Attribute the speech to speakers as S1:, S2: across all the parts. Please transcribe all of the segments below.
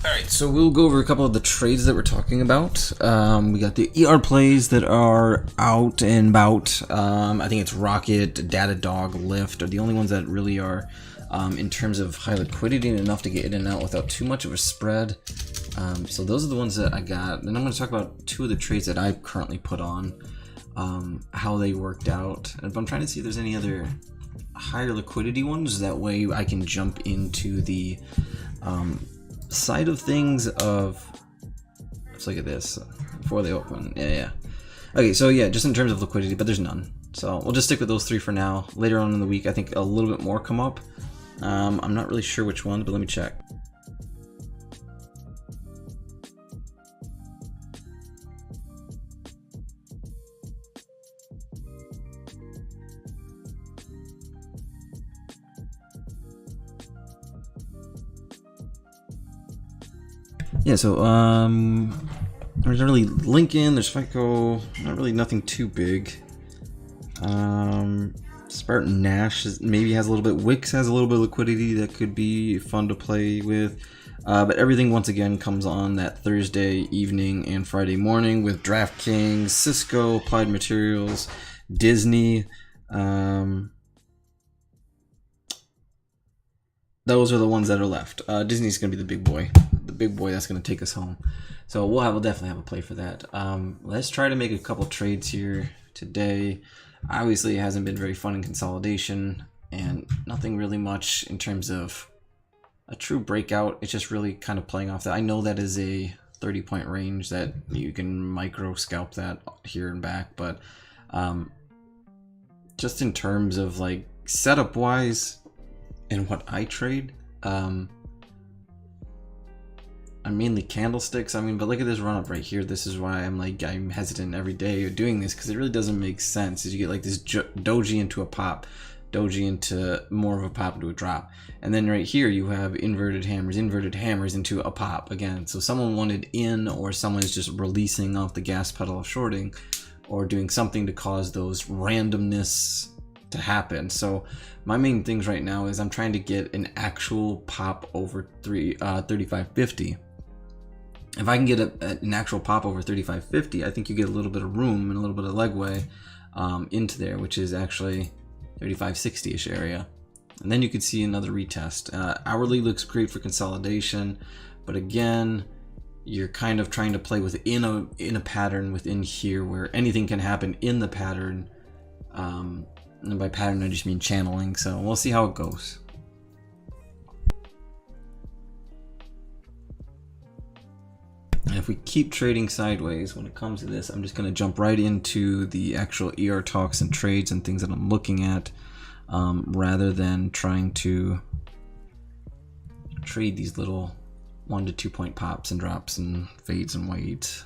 S1: Alright, so we'll go over a couple of the trades that we're talking about. We got the ER plays that are out and about. I think it's Rocket, Datadog, Lyft are the only ones that really are in terms of high liquidity and enough to get in and out without too much of a spread. So those are the ones that I got. And I'm going to talk about two of the trades that I've currently put on, how they worked out. And I'm trying to see if there's any other higher liquidity ones. That way I can jump into the side of things of, let's look at this before they open. Okay, so yeah, just in terms of liquidity, but there's none, so we'll just stick with those three for now. Later on in the week I think a little bit more come up. I'm not really sure which ones, but let me check. Yeah, so there's not really Lincoln, there's FICO, not really nothing too big. Spartan Nash maybe has a little bit, Wix has a little bit of liquidity that could be fun to play with. But everything once again comes on that Thursday evening and Friday morning with DraftKings, Cisco, Applied Materials, Disney. Those are the ones that are left. Disney's going to be the big boy. The big boy that's going to take us home. So we'll definitely have a play for that. Let's try to make a couple trades here today. Obviously, it hasn't been very fun in consolidation, and nothing really much in terms of a true breakout. It's just really kind of playing off that. I know that is a 30-point range that you can micro scalp that here and back, but just in terms of like setup wise and what I trade, I'm mainly candlesticks. I mean, but look at this run up right here. This is why I'm hesitant every day of doing this, because it really doesn't make sense. Is you get like this doji into a pop, doji into more of a pop into a drop, and then right here you have inverted hammers into a pop again. So someone wanted in, or someone's just releasing off the gas pedal of shorting, or doing something to cause those randomness to happen. So my main things right now is I'm trying to get an actual pop over 3550. If I can get an actual pop over 3550, I think you get a little bit of room and a little bit of legway into there, which is actually 3560-ish area. And then you could see another retest. Hourly looks great for consolidation, but again, you're kind of trying to play within a pattern within here where anything can happen in the pattern. And by pattern I just mean channeling, so we'll see how it goes. And if we keep trading sideways when it comes to this, I'm just going to jump right into the actual ER talks and trades and things that I'm looking at, rather than trying to trade these little 1 to 2 point pops and drops and fades and waits.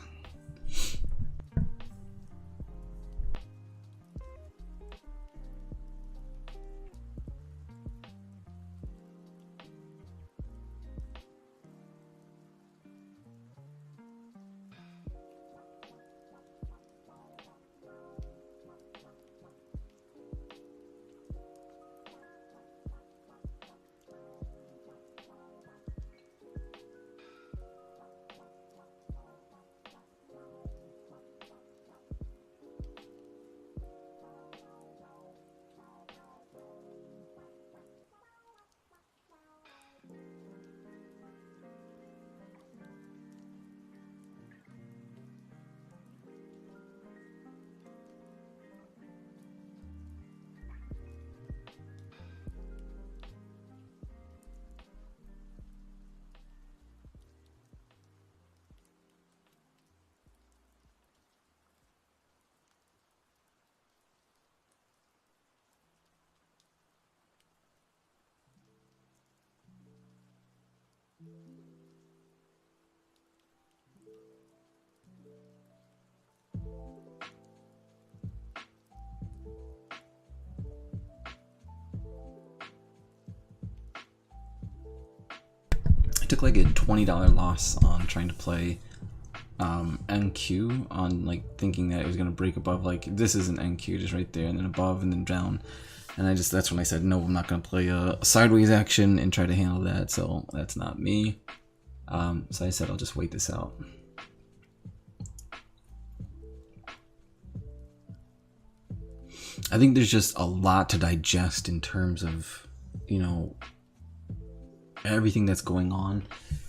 S1: I took like a $20 loss on trying to play NQ, on like thinking that it was going to break above, like this is an NQ just right there, and then above and then down, and that's when I said no, I'm not going to play a sideways action and try to handle that. So that's not me. So I said I'll just wait this out. I think there's just a lot to digest in terms of, you know, everything that's going on,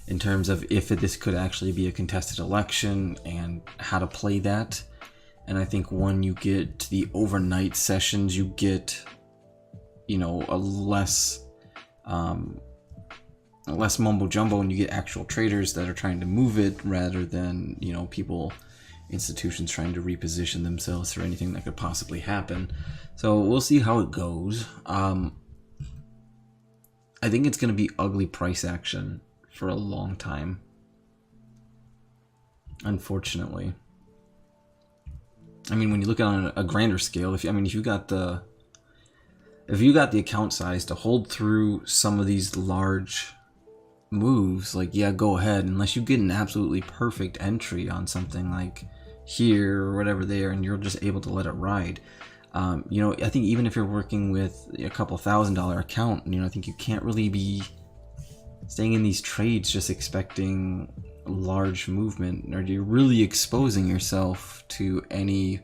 S1: in terms of if this could actually be a contested election and how to play that. And I think when you get to the overnight sessions, you get, you know, a less mumbo jumbo, and you get actual traders that are trying to move it rather than, you know, institutions trying to reposition themselves for anything that could possibly happen. So we'll see how it goes. I think it's going to be ugly price action for a long time, unfortunately. I mean, when you look at it on a grander scale, if you got the account size to hold through some of these large moves, like, yeah, go ahead, unless you get an absolutely perfect entry on something like here or whatever there, and you're just able to let it ride. You know, I think even if you're working with a couple $1,000 account, you know, I think you can't really be staying in these trades just expecting large movement, or you're really exposing yourself to any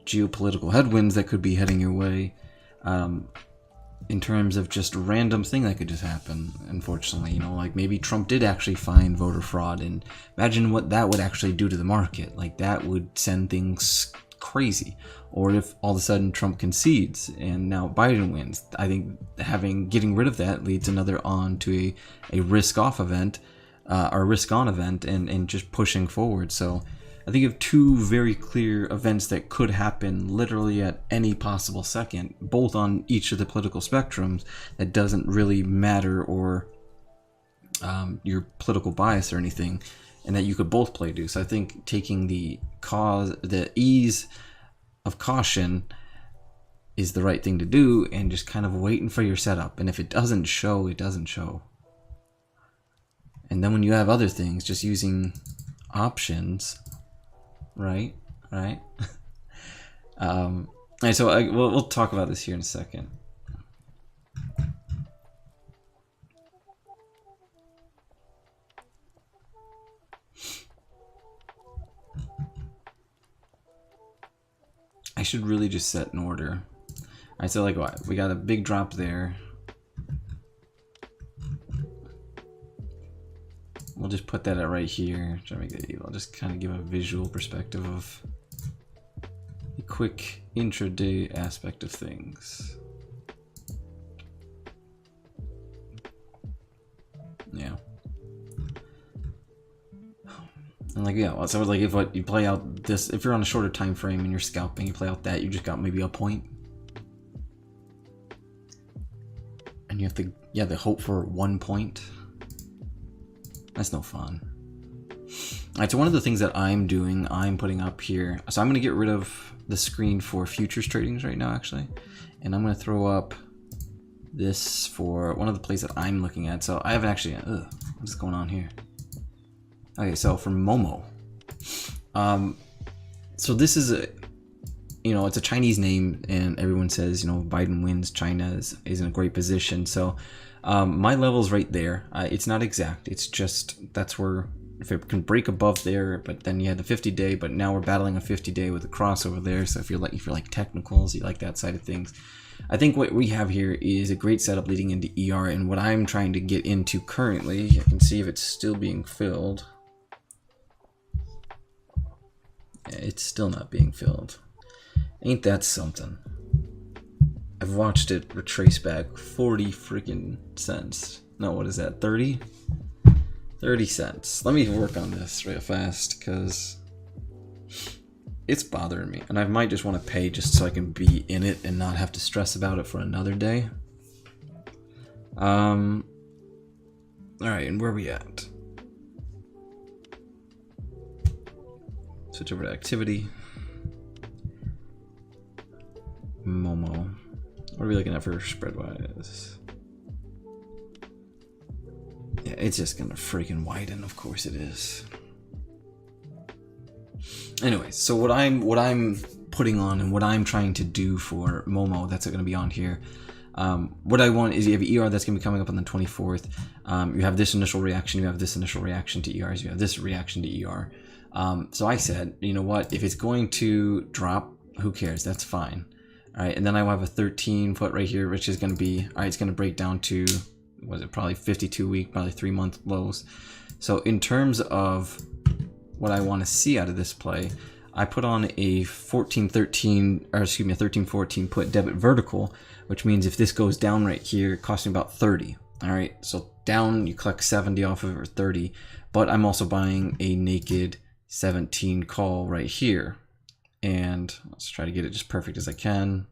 S1: geopolitical headwinds that could be heading your way, in terms of just a random thing that could just happen. Unfortunately, you know, like maybe Trump did actually find voter fraud, and imagine what that would actually do to the market. Like, that would send things crazy. Or if all of a sudden Trump concedes and now Biden wins, I think getting rid of that leads another on to a risk-off event, or risk-on event, and just pushing forward. So I think of two very clear events that could happen literally at any possible second, both on each of the political spectrums. That doesn't really matter, or your political bias or anything, and that you could both play to. So I think taking the ease of caution is the right thing to do, and just kind of waiting for your setup. And if it doesn't show, it doesn't show. And then when you have other things, just using options, right? All right, so we'll talk about this here in a second. I should really just set an order. All right, so like what? We got a big drop there. We'll just put that at right here. Try to make it evil. I'll just kind of give a visual perspective of the quick intraday aspect of things. Yeah. And like, yeah, so like if you play out this, if you're on a shorter time frame and you're scalping, you play out that, you just got maybe a point. And you have to, the hope for 1 point. That's no fun. Alright, so one of the things that I'm doing, I'm putting up here, so I'm going to get rid of the screen for futures tradings right now, actually. And I'm going to throw up this for one of the plays that I'm looking at. So I haven't actually, what's going on here? Okay, so for Momo. So this is it's a Chinese name, and everyone says, Biden wins, China is in a great position. So my level's right there. It's not exact. It's just, that's where, if it can break above there, but then you had the 50-day, but now we're battling a 50-day with a crossover there. So if you're like technicals, you like that side of things. I think what we have here is a great setup leading into ER, and what I'm trying to get into currently, you can see if it's still being filled. Yeah, it's still not being filled. Ain't that something? I've watched it retrace back 40 freaking cents. No, what is that, 30? 30 cents. Let me work on this real fast, because it's bothering me. And I might just want to pay just so I can be in it and not have to stress about it for another day. Alright, and where are we at? Switch over to activity. Momo. What are we looking at for spread-wise? Yeah, it's just gonna freaking widen, of course it is. Anyway, so what I'm putting on and what I'm trying to do for Momo, that's gonna be on here. What I want is you have ER that's going to be coming up on the 24th. You have this initial reaction, you have this initial reaction to ERs, you have this reaction to ER. So I said, you know what, if it's going to drop, who cares? That's fine. All right, and then I will have a 13-foot right here, which is going to be, all right, it's going to break down to, was it probably 52-week, probably 3-month lows. So in terms of what I want to see out of this play, I put on a 14-13, or excuse me, a 13-14 put debit vertical, which means if this goes down right here, it costs me about 30. All right, so down, you collect 70 off of it, or 30, but I'm also buying a naked 17 call right here. And let's try to get it just perfect as I can.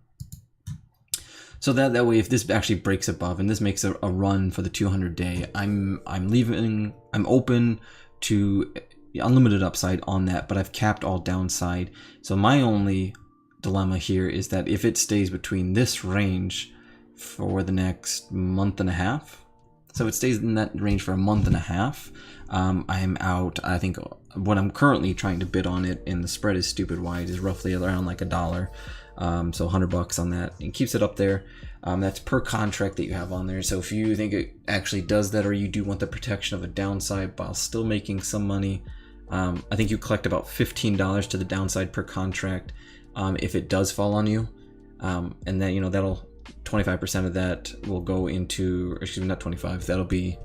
S1: So that way, if this actually breaks above and this makes a run for the 200 day, I'm open to unlimited upside on that, but I've capped all downside. So my only dilemma here is that if it stays between this range for the next month and a half, so if it stays in that range for a month and a half, I'm out. I think what I'm currently trying to bid on it, and the spread is stupid wide, is roughly around like $1. So $100 on that. It keeps it up there. That's per contract that you have on there. So if you think it actually does that, or you do want the protection of a downside while still making some money, I think you collect about $15 to the downside per contract if it does fall on you. And then, you know, that'll 25% of that will go into, excuse me, not 25, that'll be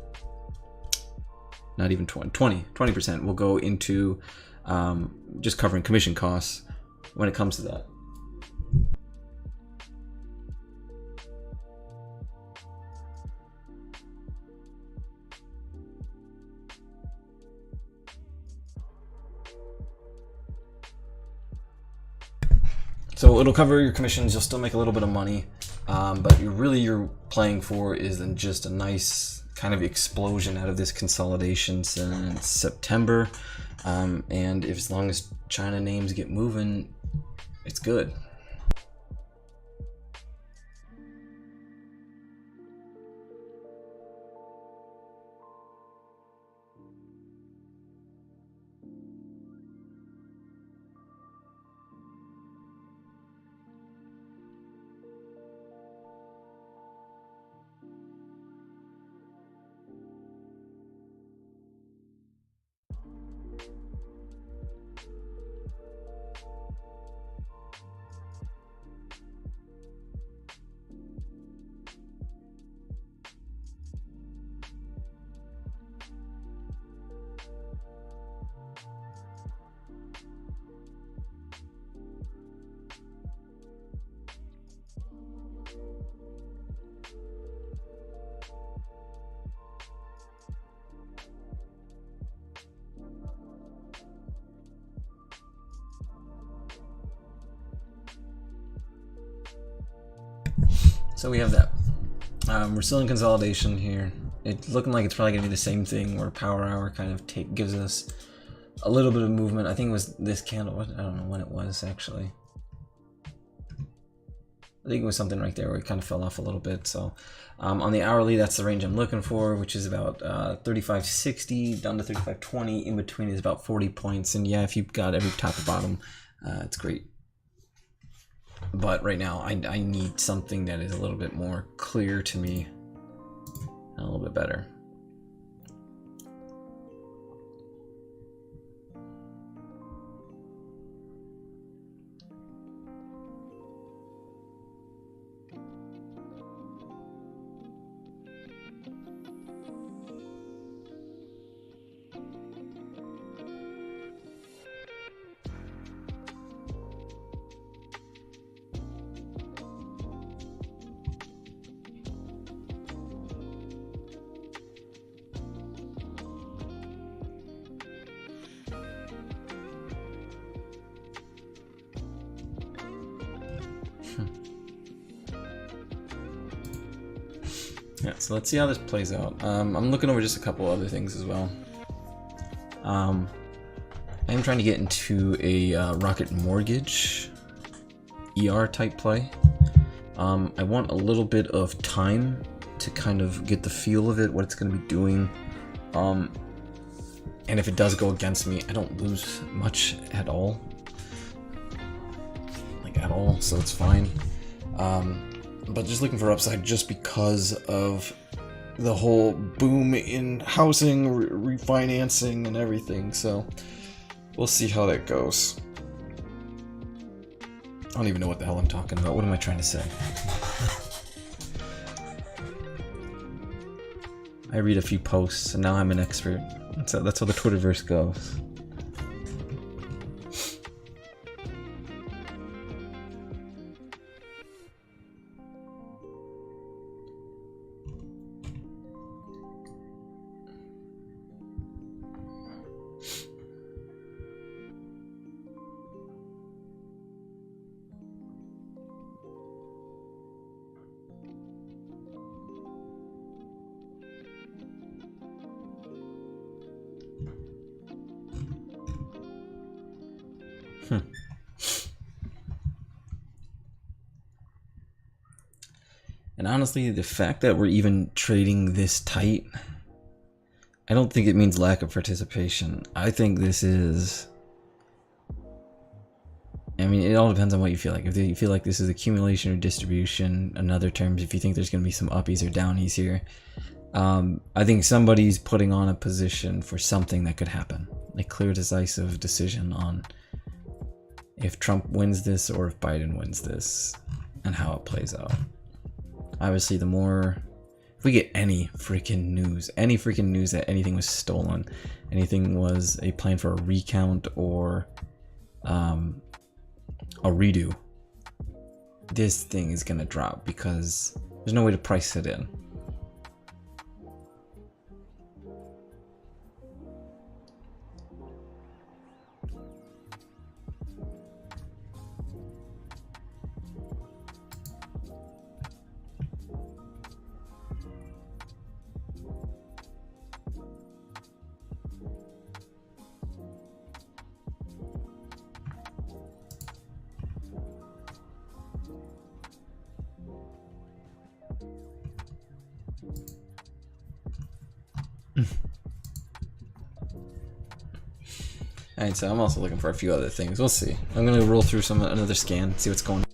S1: not even 20% will go into just covering commission costs when it comes to that. So it'll cover your commissions, you'll still make a little bit of money, but you're playing for is then just a nice kind of explosion out of this consolidation since September. And if, as long as China names get moving, it's good. So we have that. We're still in consolidation here. It's looking like it's probably gonna be the same thing where Power Hour kind of gives us a little bit of movement. I think it was this candle. I don't know when it was actually. I think it was something right there where it kind of fell off a little bit. So on the hourly, that's the range I'm looking for, which is about 35.60 down to 35.20. In between is about 40 points. And yeah, if you've got every top to bottom, it's great. But right now, I need something that is a little bit more clear to me, and a little bit better. Yeah, so let's see how this plays out. I'm looking over just a couple other things as well. I am trying to get into a Rocket Mortgage ER type play. I want a little bit of time to kind of get the feel of it, what it's going to be doing. And if it does go against me, I don't lose much at all. Like at all, so it's fine. but just looking for upside just because of the whole boom in housing, refinancing, and everything. So we'll see how that goes. I don't even know what the hell I'm talking about. What am I trying to say? I read a few posts and now I'm an expert. That's how the Twitterverse goes. And honestly, the fact that we're even trading this tight, I don't think it means lack of participation. I think this is... I mean, it all depends on what you feel like. If you feel like this is accumulation or distribution, in other terms, if you think there's going to be some uppies or downies here, I think somebody's putting on a position for something that could happen. A clear, decisive decision on if Trump wins this or if Biden wins this and how it plays out. Obviously, the more... If we get any freaking news that anything was stolen, anything was a plan for a recount or a redo, this thing is gonna drop because there's no way to price it in. Alright, so I'm also looking for a few other things. We'll see. I'm gonna roll through another scan, see what's going on.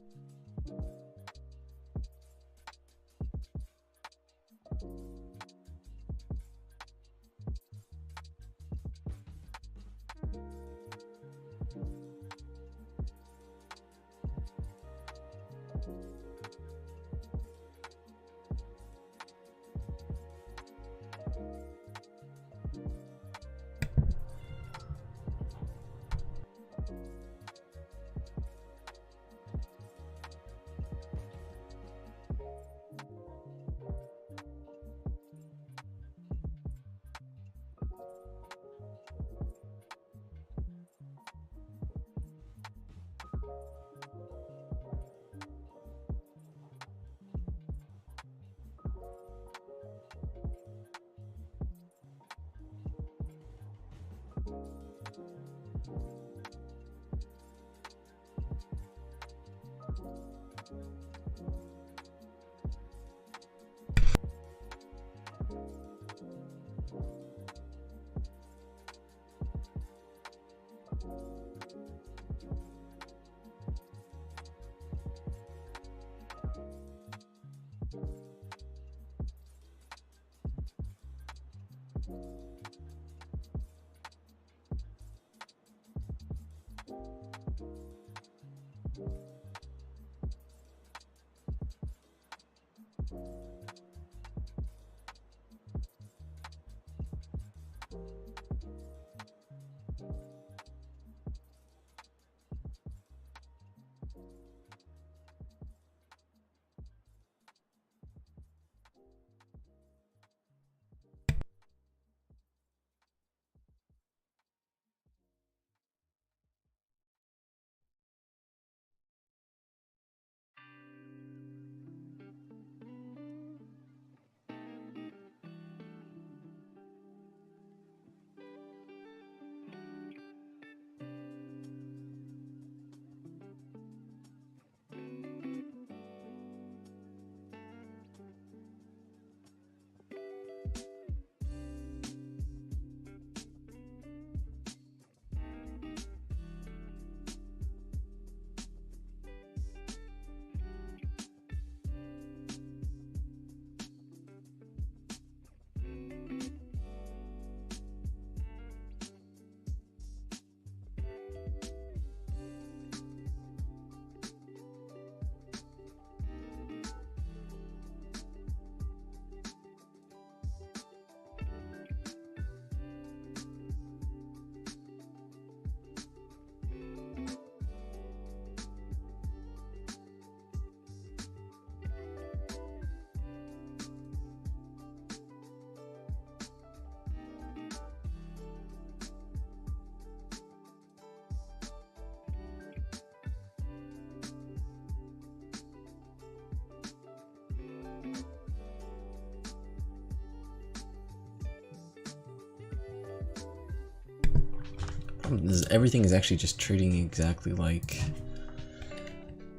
S1: everything is actually just trading exactly like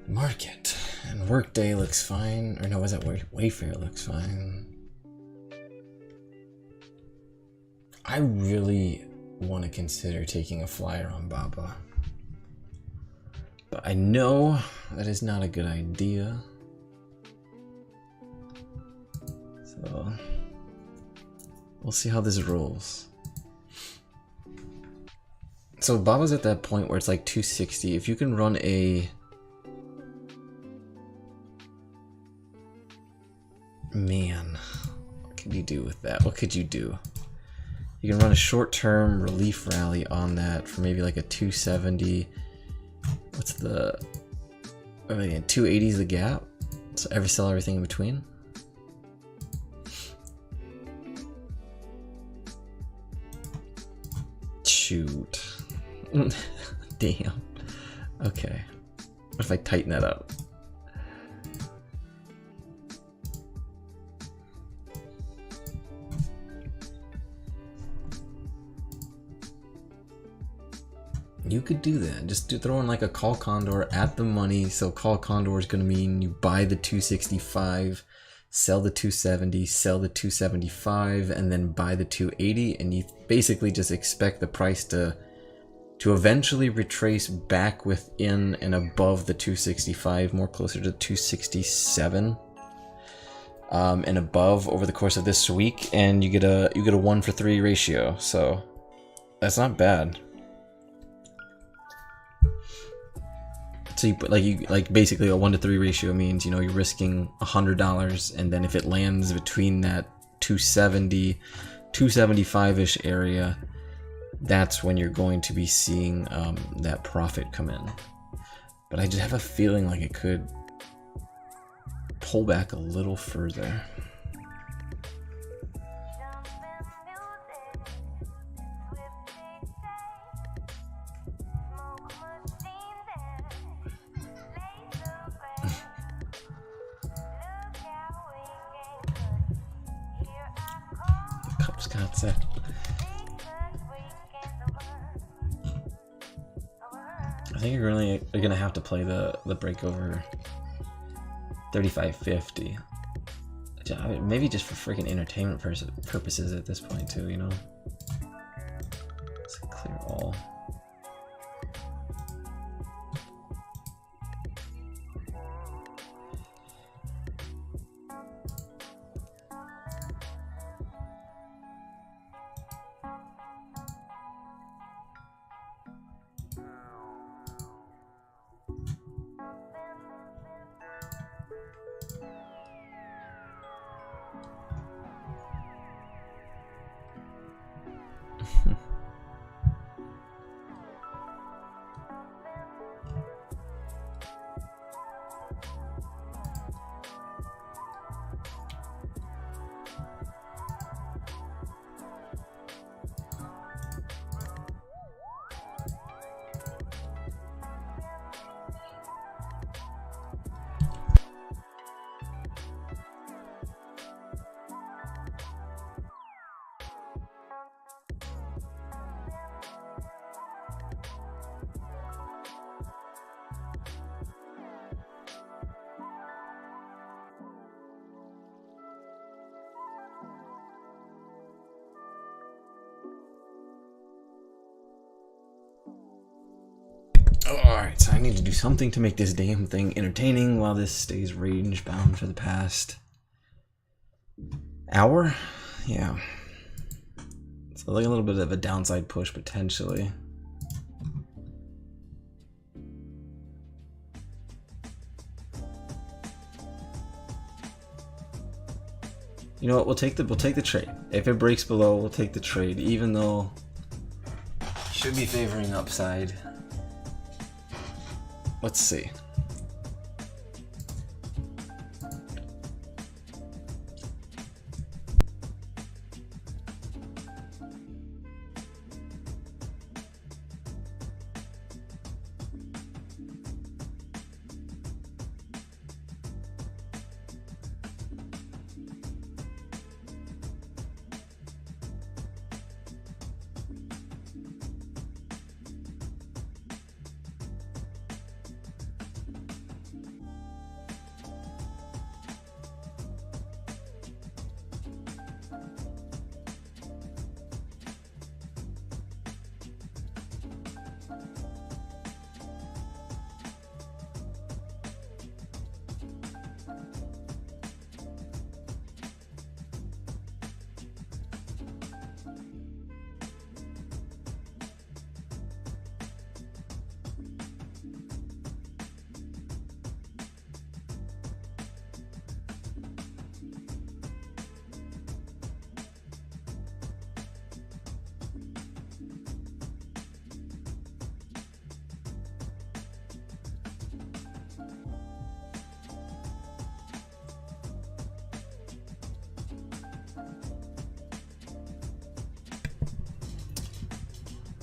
S1: market. And Workday looks fine. Or no, was that Wayfair looks fine. I really want to consider taking a flyer on Baba. But I know that is not a good idea. So we'll see how this rolls. So Baba's at that point where it's like 260. If you can run a... Man, what could you do with that? What could you do? You can run a short-term relief rally on that for maybe like a 270. What's the... 280 is the gap. So sell everything in between. Shoot. Damn. Okay. What if I tighten that up? You could do that. Just throw in like a call condor at the money. So call condor is going to mean you buy the 265, sell the 270, sell the 275, and then buy the 280. And you basically just expect the price to eventually retrace back within and above the 265, more closer to 267, and above over the course of this week. And you get a 1-for-3 ratio. So that's not bad. So you put like basically a 1-to-3 ratio means, you know, you're risking $100, and then if it lands between that 270, 275-ish area, that's when you're going to be seeing that profit come in. But I just have a feeling like it could pull back a little further. I think you're really gonna have to play the breakover 35.50. I mean, maybe just for freaking entertainment purposes at this point too, you know. Let's clear all. Alright, so I need to do something to make this damn thing entertaining while this stays range bound for the past hour. Yeah. So like a little bit of a downside push potentially. You know what? We'll take the trade. If it breaks below, we'll take the trade, even though it should be favoring upside. Let's see.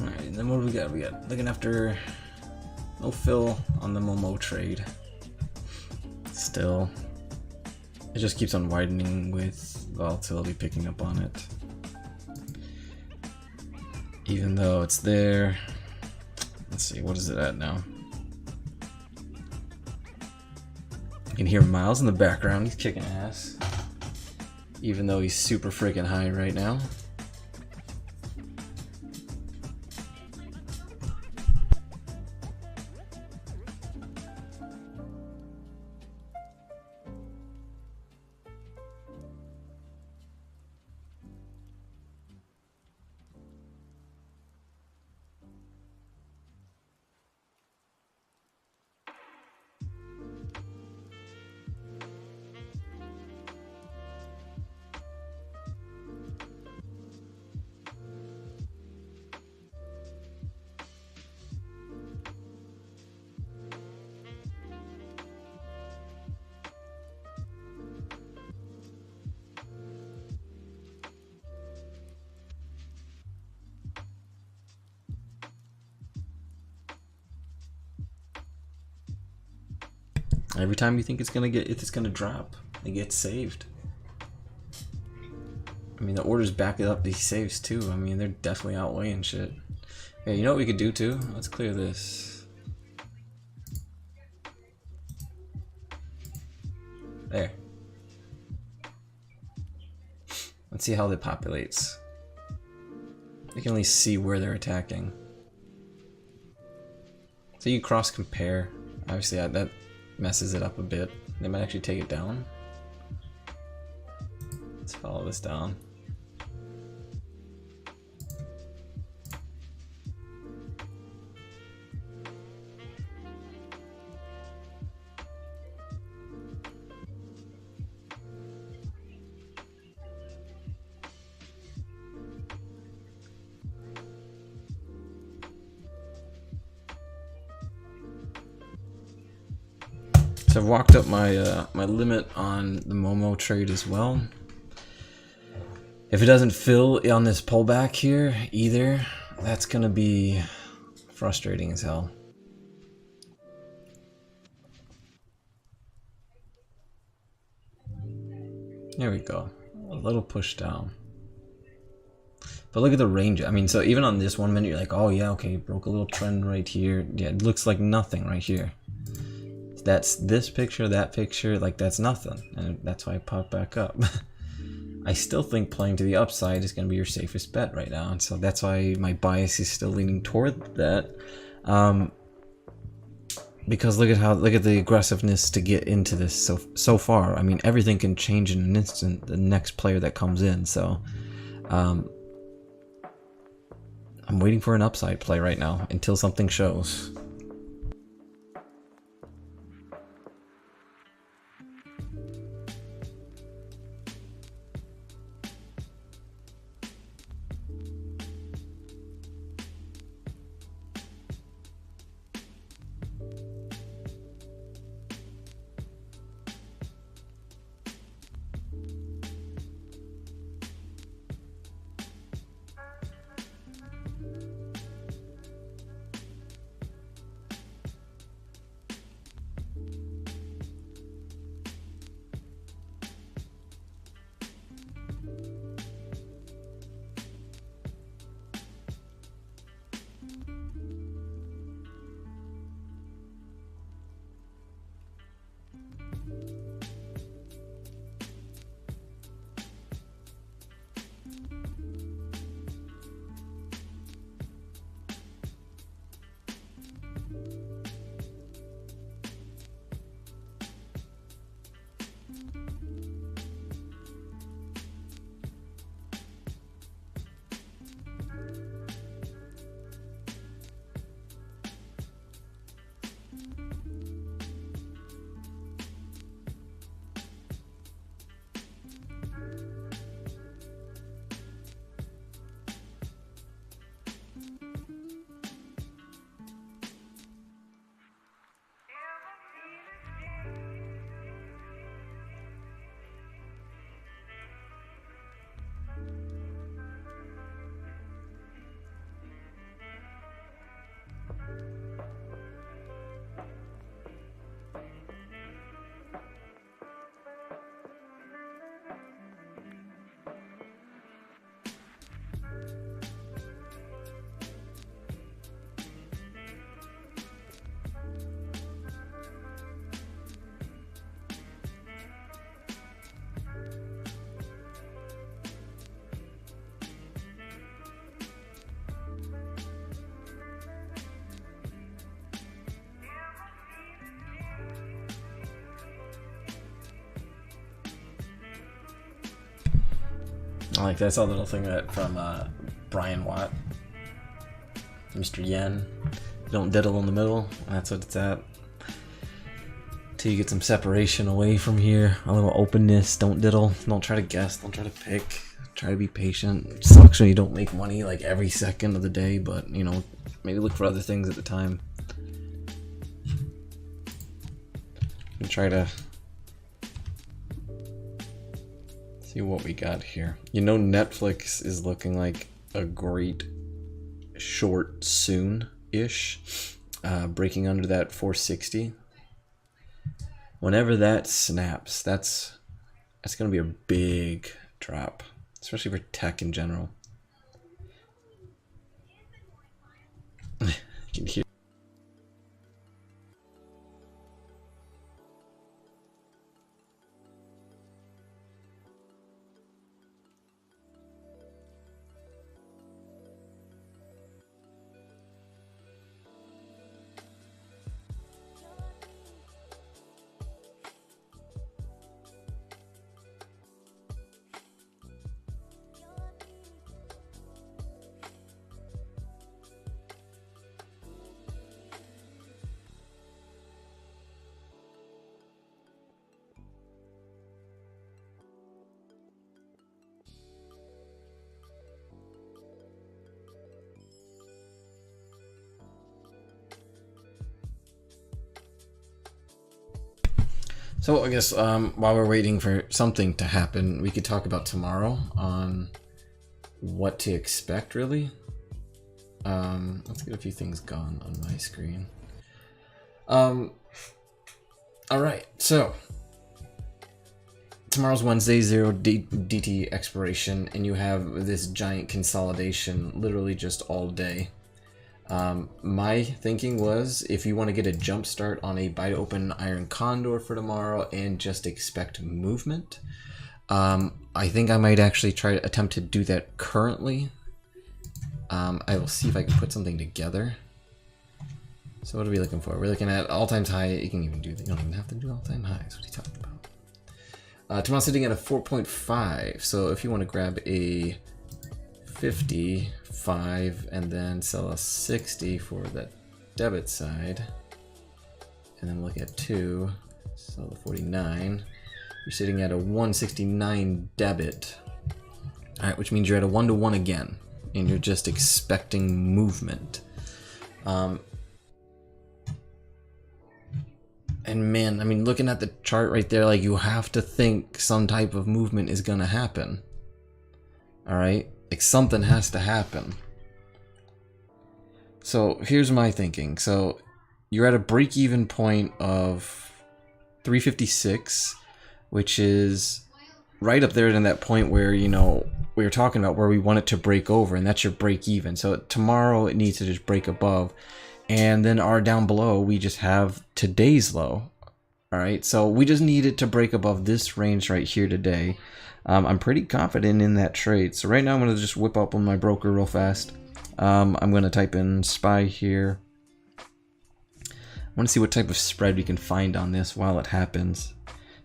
S1: Alright, and then what do we got? We got looking after no fill on the Momo trade. Still, it just keeps on widening with volatility picking up on it. Even though it's there. Let's see, what is it at now? You can hear Miles in the background, he's kicking ass. Even though he's super freaking high right now. Every time you think it's gonna drop, it gets saved. I mean, the orders back it up these saves too. I mean, they're definitely outweighing shit. Yeah, you know what we could do too? Let's clear this. There. Let's see how that populates. You can at least see where they're attacking. So you cross compare. Obviously, that messes it up a bit. They might actually take it down. Let's follow this down. So I've walked up my my limit on the Momo trade as well. If it doesn't fill on this pullback here either, that's gonna be frustrating as hell. There we go. A little push down. But look at the range. I mean, so even on this 1 minute, you're like, oh yeah, okay, broke a little trend right here. Yeah, it looks like nothing right here. That's this picture, that picture, like that's nothing. And that's why I popped back up. I still think playing to the upside is going to be your safest bet right now. And so that's why my bias is still leaning toward that. Because look at the aggressiveness to get into this so far. I mean, everything can change in an instant, the next player that comes in. So I'm waiting for an upside play right now until something shows. I like that. I saw the little thing that from Brian Watt, Mr. Yen. Don't diddle in the middle. That's what it's at. Till you get some separation away from here. A little openness. Don't diddle. Don't try to guess. Don't try to pick. Try to be patient. It sucks when you don't make money like every second of the day, but you know, maybe look for other things at the time. And try to see what we got here. You know, Netflix is looking like a great short soon-ish, breaking under that 460. Whenever that snaps, that's going to be a big drop, especially for tech in general. You can hear. So I guess while we're waiting for something to happen, we could talk about tomorrow on what to expect, really. Let's get a few things gone on my screen. All right, so tomorrow's Wednesday, 0 DT expiration, and you have this giant consolidation literally just all day. My thinking was, if you want to get a jump start on a buy to open Iron Condor for tomorrow and just expect movement, I think I might actually try to attempt to do that currently. I will see if I can put something together. So what are we looking for? We're looking at all-time high. You can even do, you don't even have to do all-time highs. What are you talking about? Tomorrow's sitting at a 4.5. So if you want to grab a 55 and then sell a 60 for that debit side, and then look at 2, sell the 49, you're sitting at a 169 debit. All right, which means you're at a 1-to-1 again, and you're just expecting movement. And man, I mean, looking at the chart right there, like, you have to think some type of movement is gonna happen. All right, like, something has to happen. So here's my thinking. So you're at a break-even point of 356, which is right up there in that point where, you know, we were talking about where we want it to break over, and that's your break-even. So tomorrow it needs to just break above, and then our down below we just have today's low. All right, so we just need it to break above this range right here today. I'm pretty confident in that trade. So right now I'm going to just whip up on my broker real fast. I'm going to type in SPY here. I want to see what type of spread we can find on this while it happens.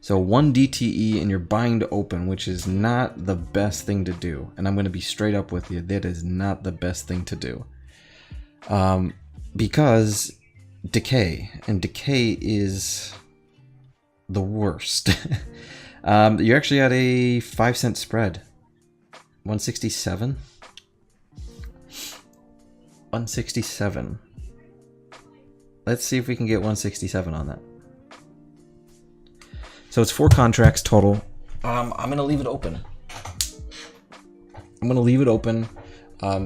S1: So 1 DTE and you're buying to open, which is not the best thing to do. And I'm going to be straight up with you. That is not the best thing to do. Because decay, and decay is the worst. You're actually at a 5-cent spread. 167. 167. Let's see if we can get 167 on that. So it's 4 contracts total. I'm gonna leave it open. I'm gonna leave it open.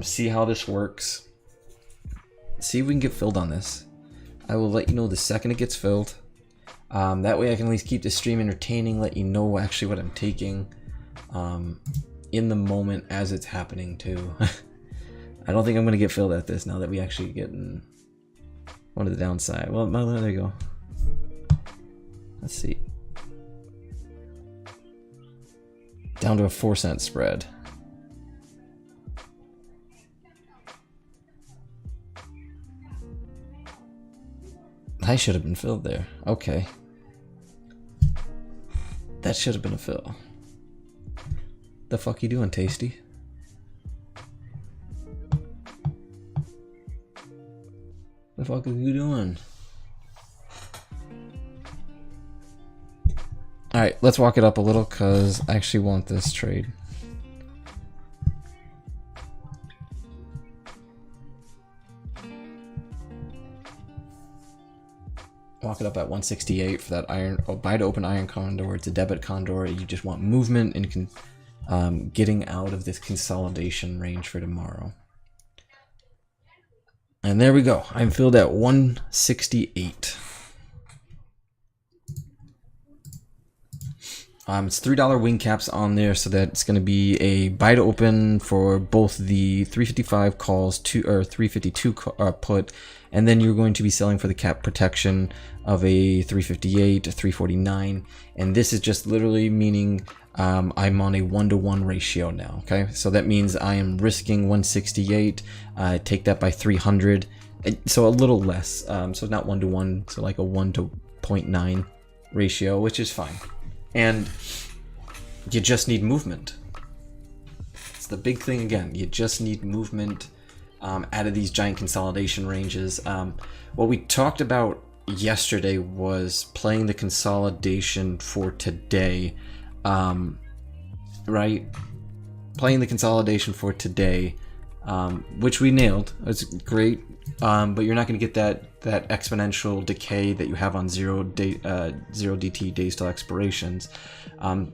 S1: See how this works. See if we can get filled on this. I will let you know the second it gets filled. That way I can at least keep the stream entertaining, let you know actually what I'm taking in the moment as it's happening too. I don't think I'm going to get filled at this now that we actually get in one of the downside. Well, there you go. Let's see. Down to a 4-cent spread. I should have been filled there. Okay. That should have been a fill. The fuck you doing, Tasty? The fuck are you doing? Alright, let's walk it up a little because I actually want this trade. Walk it up at 168 for that iron. Oh, buy to open iron condor. It's a debit condor. You just want movement and getting out of this consolidation range for tomorrow. And there we go. I'm filled at 168. It's $3 wing caps on there, so that's going to be a buy to open for both the 355 calls or 352 put, and then you're going to be selling for the cap protection of a 358, a 349, and this is just literally meaning I'm on a 1-to-1 ratio now. Okay, so that means I am risking 168. Take that by 300, so a little less. So not 1-to-1, so like a 1 to 0.9 ratio, which is fine. And you just need movement. It's the big thing again. You just need movement out of these giant consolidation ranges. What we talked about yesterday was playing the consolidation for today, right? Playing the consolidation for today, which we nailed. It's great, but you're not going to get that exponential decay that you have on zero DT, days till expirations, and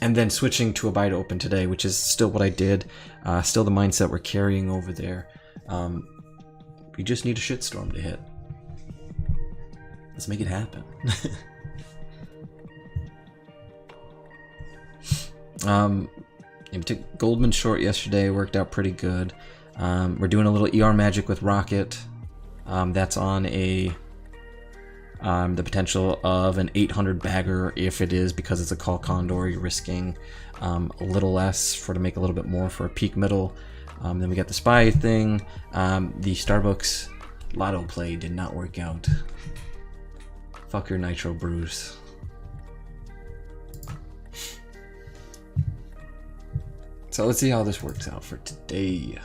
S1: then switching to a buy to open today, which is still what I did, still the mindset we're carrying over there. We just need a shitstorm to hit. Let's make it happen. We took Goldman short yesterday, worked out pretty good. We're doing a little ER magic with Rocket. That's on the potential of an 800 bagger. If it is, because it's a call condor, you're risking a little less to make a little bit more for a peak middle. Then we got the SPY thing. The Starbucks lotto play did not work out. Fuck your Nitro Brews. So let's see how this works out for today.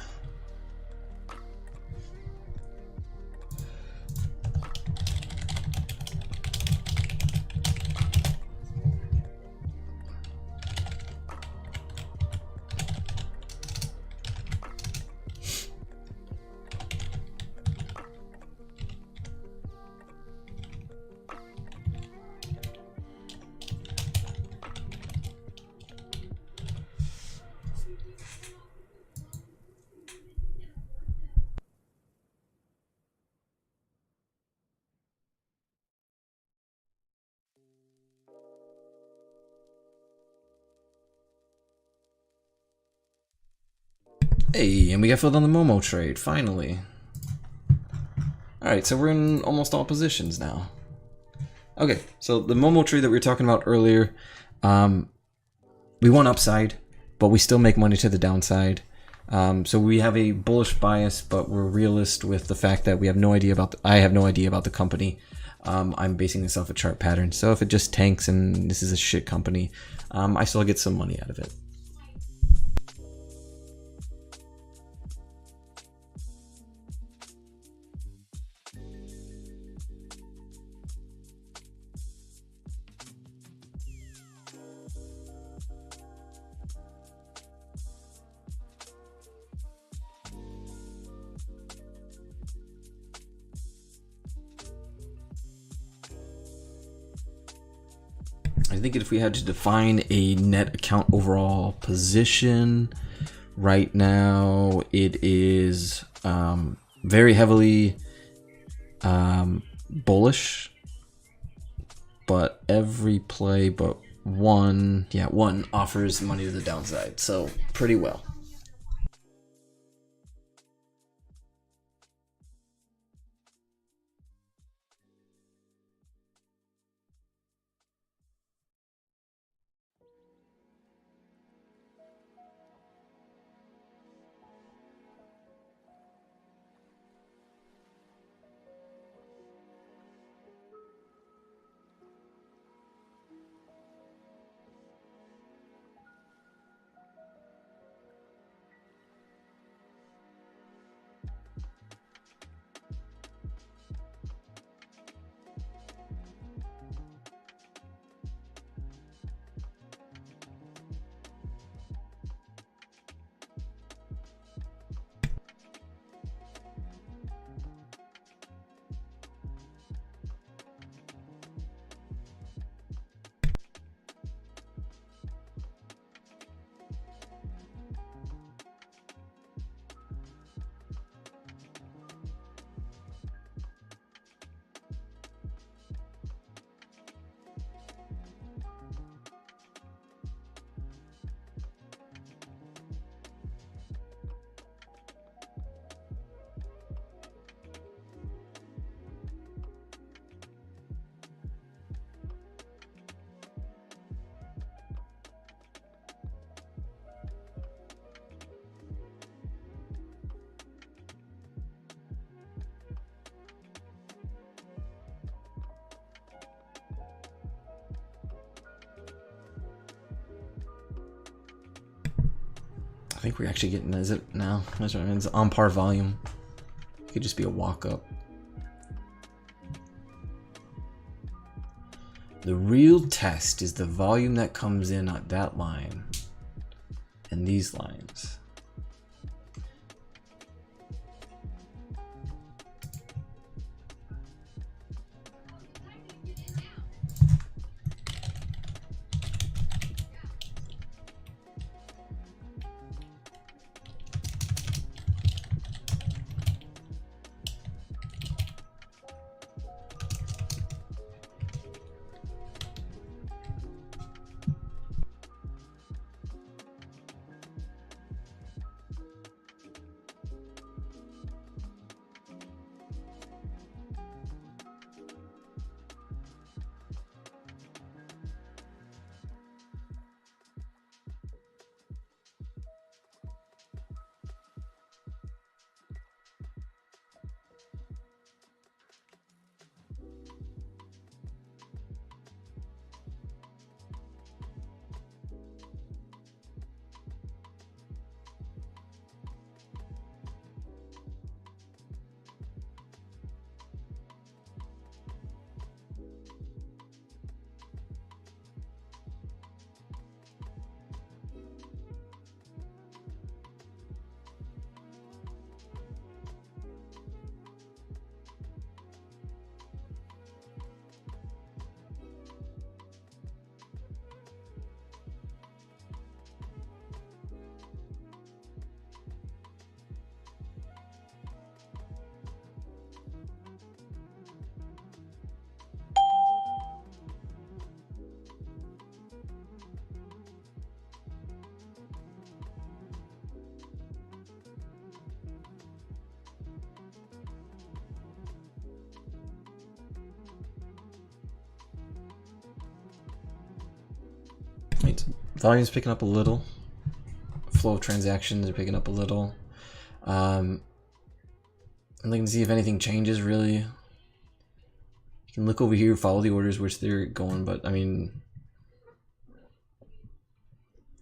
S1: Hey, and we got filled on the Momo trade, finally. Alright, so we're in almost all positions now. Okay, so the Momo trade that we were talking about earlier, we want upside, but we still make money to the downside. So we have a bullish bias, but we're realist with the fact that we have no idea about I have no idea about the company. I'm basing this off a chart pattern, so if it just tanks and this is a shit company, I still get some money out of it. I think if we had to define a net account overall position, right now it is very heavily bullish, but every play but one offers money to the downside, so pretty well. I think we're actually getting, is it now? That's what I mean, it's on par volume. It could just be a walk up. The real test is the volume that comes in on that line and these lines. Right. Volume's picking up a little. Flow of transactions are picking up a little. I'm looking to see if anything changes, really. You can look over here, follow the orders which they're going, but I mean,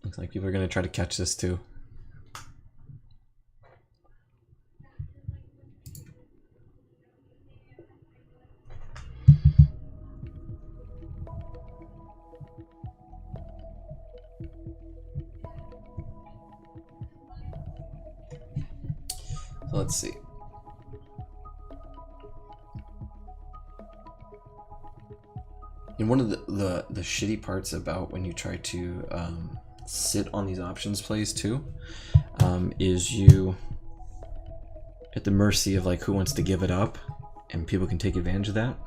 S1: looks like people are going to try to catch this too. So let's see. And one of the shitty parts about when you try to sit on these options plays too, is you at the mercy of like who wants to give it up, and people can take advantage of that.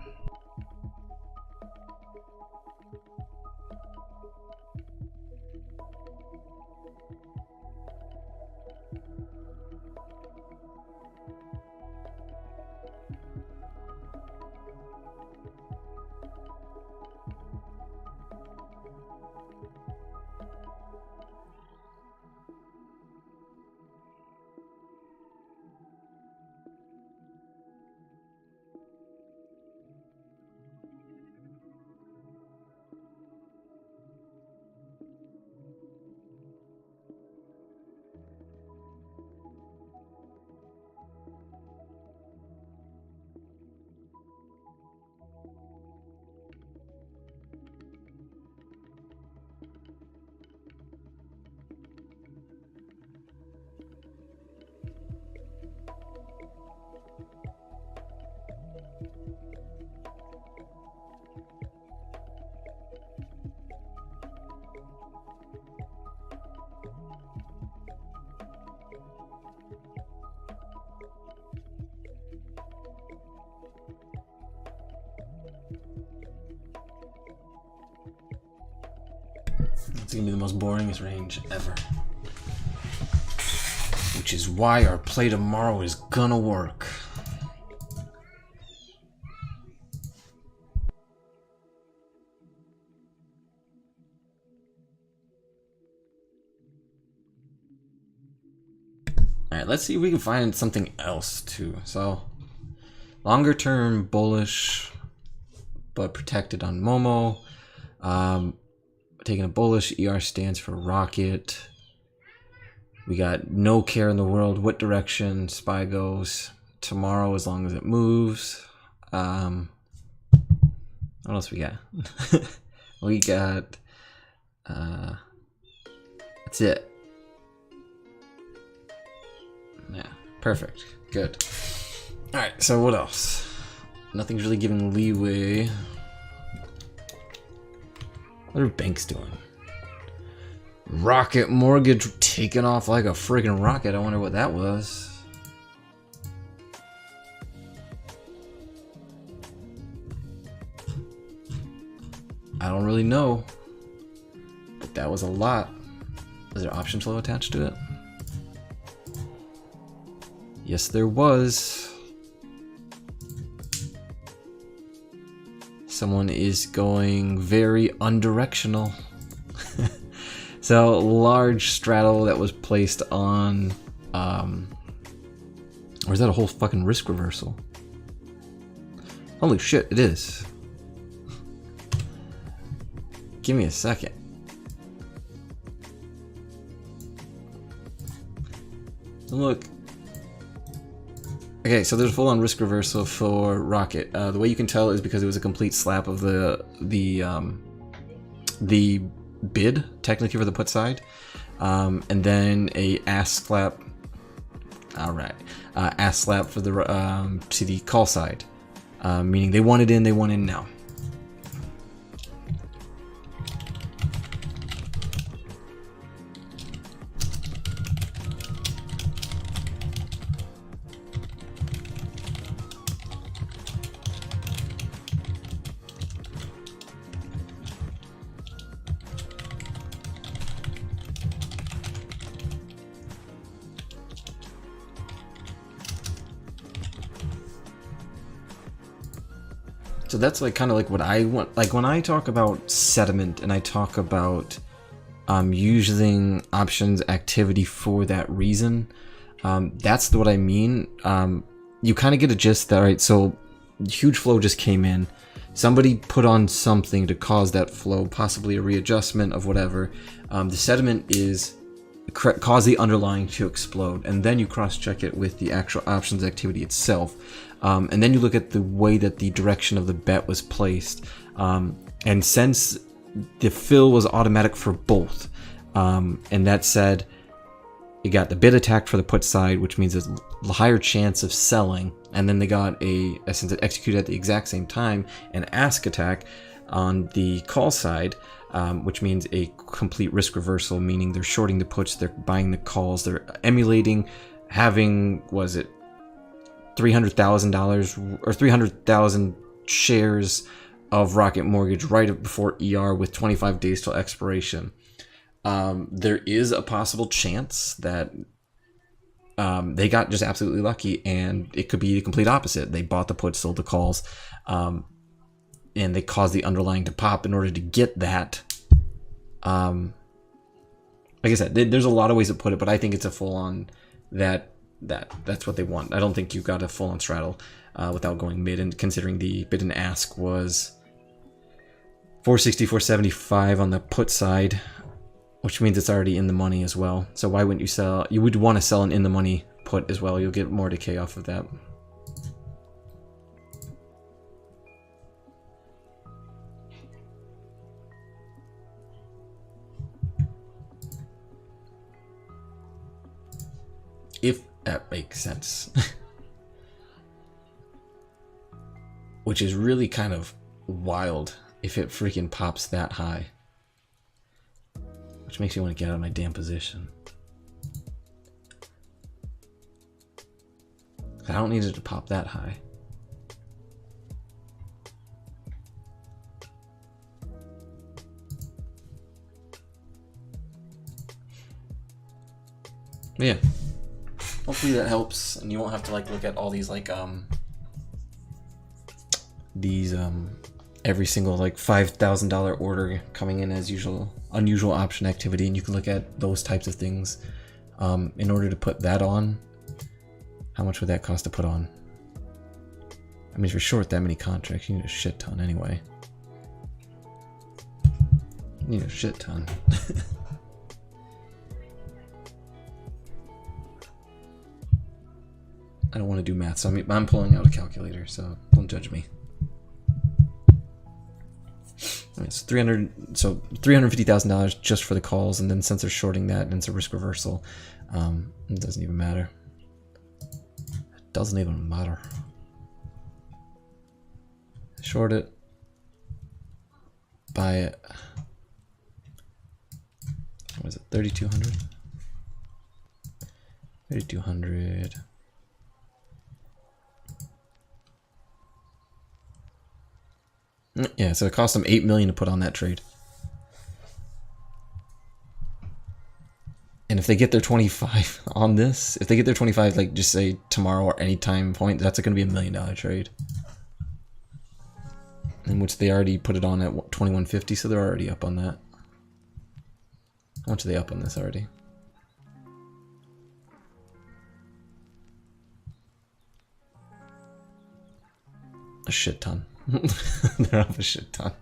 S1: It's gonna be the most boringest range ever. Which is why our play tomorrow is gonna work. Alright, let's see if we can find something else too. So, longer term bullish, but protected on Momo. Taking a bullish, ER stands for rocket. We got no care in the world what direction spy goes. Tomorrow, as long as it moves. What else we got? We got. That's it. Yeah, perfect. Good. Alright, so what else? Nothing's really giving leeway. What are banks doing? Rocket Mortgage taking off like a friggin' rocket. I wonder what that was. I don't really know. But that was a lot. Was there option flow attached to it? Yes, there was. Someone is going very undirectional. So, large straddle that was placed on, or is that a whole fucking risk reversal? Holy shit, it is. Give me a second. Look. Okay, so there's a full-on risk reversal for Rocket. The way you can tell is because it was a complete slap of the bid, technically, for the put side, and then a ass slap. All right, ass slap for the to the call side, meaning they want it in, they want in now. So that's like kind of like what I want. Like when I talk about sediment and I talk about using options activity for that reason, that's what I mean. You kind of get a gist that, right? So huge flow just came in. Somebody put on something to cause that flow, possibly a readjustment of whatever. The sediment is cause the underlying to explode, and then you cross-check it with the actual options activity itself. And then you look at the way that the direction of the bet was placed. And since the fill was automatic for both, and that said, you got the bid attacked for the put side, which means there's a higher chance of selling. And then they got since it executed at the exact same time, an ask attack on the call side, which means a complete risk reversal, meaning they're shorting the puts, they're buying the calls, they're emulating having, was it $300,000 or 300,000 shares of Rocket Mortgage right before ER with 25 days till expiration. There is a possible chance that they got just absolutely lucky, and it could be the complete opposite. They bought the puts, sold the calls, and they caused the underlying to pop in order to get that. Like I said, there's a lot of ways to put it, but I think it's a full-on that's what they want. I don't think you got a full-on straddle without going mid, and considering the bid and ask was 460, 475 on the put side, which means it's already in the money as well. So why wouldn't you sell? You would want to sell an in the money put as well. You'll get more decay off of that. If that makes sense. Which is really kind of wild if it freaking pops that high. Which makes me want to get out of my damn position. I don't need it to pop that high. But yeah. Hopefully that helps, and you won't have to like look at all these like every single like $5,000 order coming in as usual, unusual option activity, and you can look at those types of things. In order to put that on, how much would that cost to put on? I mean, if you're short that many contracts, you need a shit ton anyway. You need a shit ton. I don't want to do math, so I'm pulling out a calculator, so don't judge me. It's $350,000 just for the calls, and then since they're shorting that and it's a risk reversal, it doesn't even matter. It doesn't even matter. Short it, buy it. What is it? 3,200. 3,200. Yeah, so it cost them $8 million to put on that trade. And if they get their 25 on this, if they get their 25, like just say tomorrow or any time point, that's going to be $1 million trade. In which they already put it on at 2150, so they're already up on that. How much are they up on this already? A shit ton. They're up a shit ton.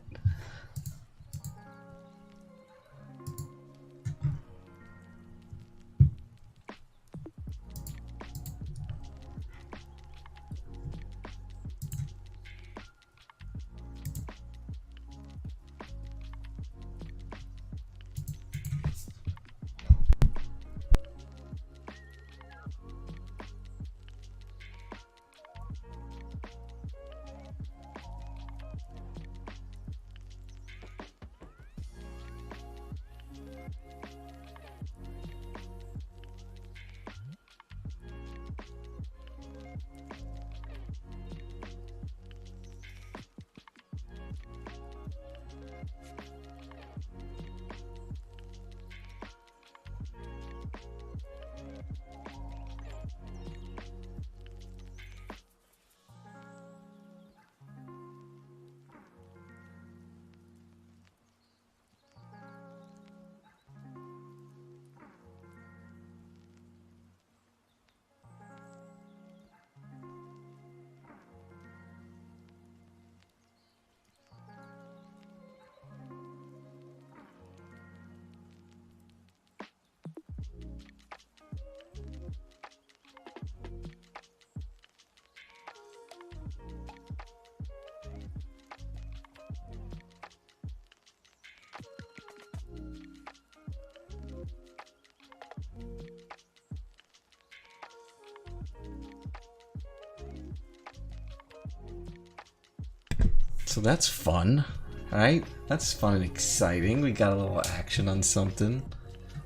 S1: So that's fun, right? That's fun and exciting. We got a little action on something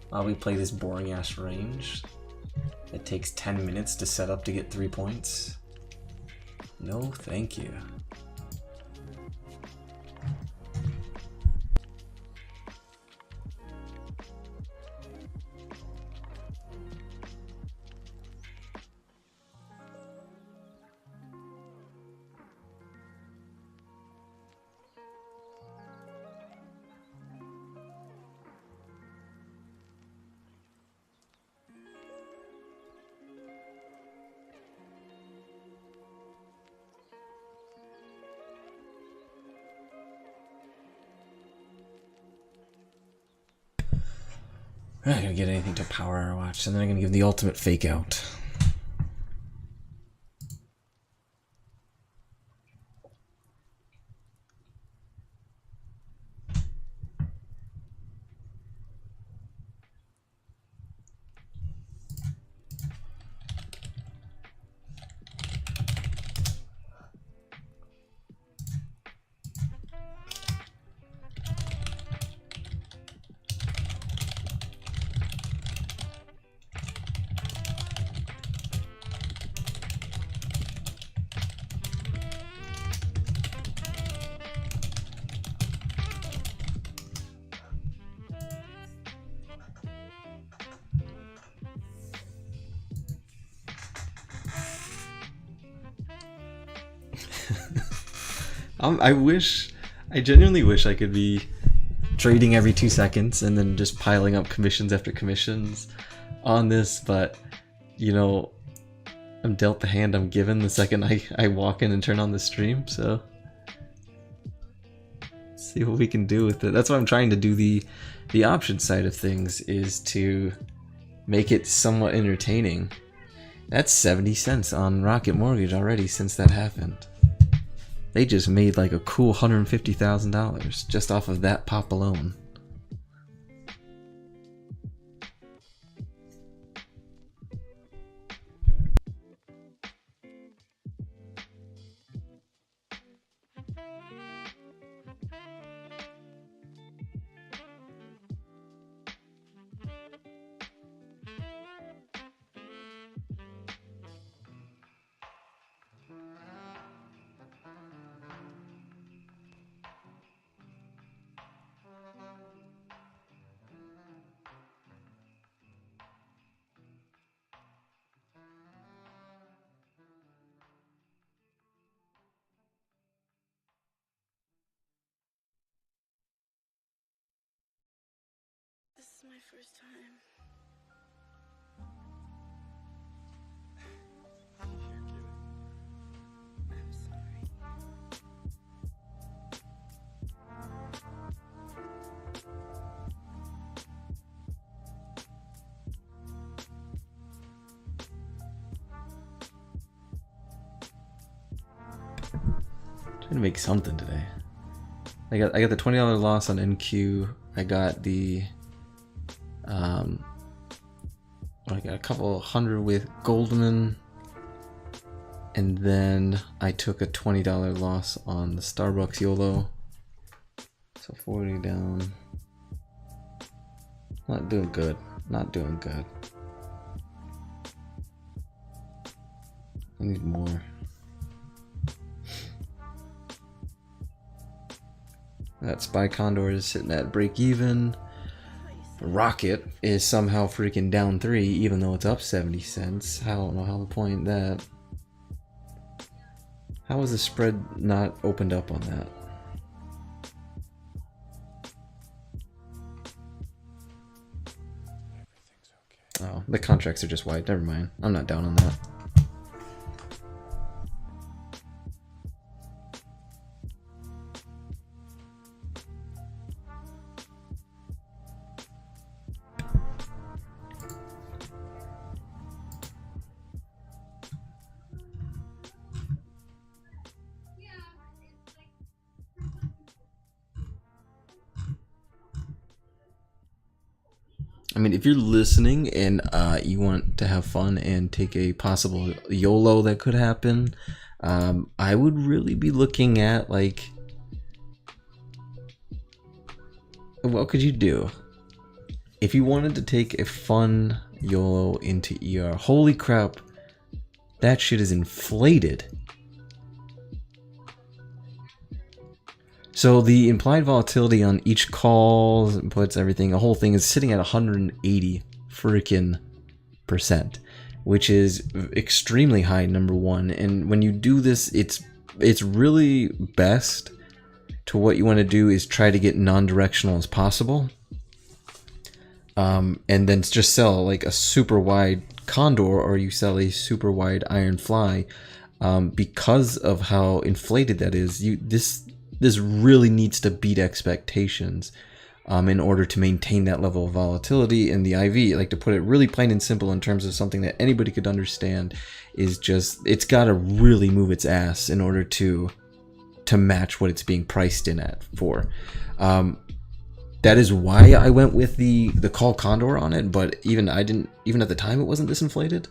S1: while we play this boring ass range. It takes 10 minutes to set up to get 3 points. No, thank you. I'm not gonna get anything to power our watch, and then I'm gonna give the ultimate fake out. I genuinely wish I could be trading every 2 seconds and then just piling up commissions after commissions on this, but you know, I'm dealt the hand I'm given the second I walk in and turn on the stream, so let's see what we can do with it. That's why I'm trying to do the option side of things, is to make it somewhat entertaining. That's 70 cents on Rocket Mortgage already since that happened. They just made like a cool $150,000 just off of that pop alone.
S2: This is my first time. I'm sorry.
S1: Trying to make something today. I got the $20 loss on NQ. I got the I got a couple hundred with Goldman, and then I took a $20 loss on the Starbucks YOLO. So 40 down. Not doing good. Not doing good. I need more. That Spy Condor is sitting at break even. Rocket is somehow freaking down 3, even though it's up 70 cents. I don't know how to point that. How was the spread not opened up on that? Oh, the contracts are just wide. Never mind. I'm not down on that. I mean, if you're listening and you want to have fun and take a possible YOLO that could happen, I would really be looking at, like, what could you do? If you wanted to take a fun YOLO into ER, holy crap, that shit is inflated. So the implied volatility on each call, inputs, everything, the whole thing is sitting at 180 freaking %, which is extremely high, number one. And when you do this, it's really best to what you want to do is try to get non-directional as possible. And then just sell like a super wide condor, or you sell a super wide iron fly, because of how inflated that is. This really needs to beat expectations in order to maintain that level of volatility. And the IV, like, to put it really plain and simple in terms of something that anybody could understand, is just, it's got to really move its ass in order to match what it's being priced in at for. That is why I went with the call condor on it, but even at the time it wasn't this inflated.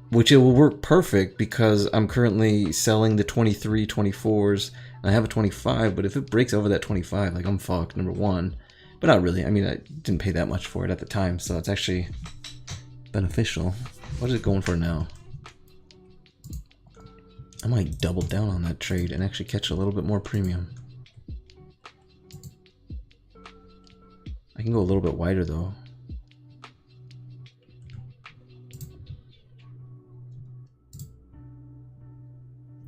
S1: Which it will work perfect because I'm currently selling the 23, 24s. I have a 25, but if it breaks over that 25, like, I'm fucked, number one. But not really. I mean, I didn't pay that much for it at the time, so it's actually beneficial. What is it going for now? I might double down on that trade and actually catch a little bit more premium. I can go a little bit wider, though.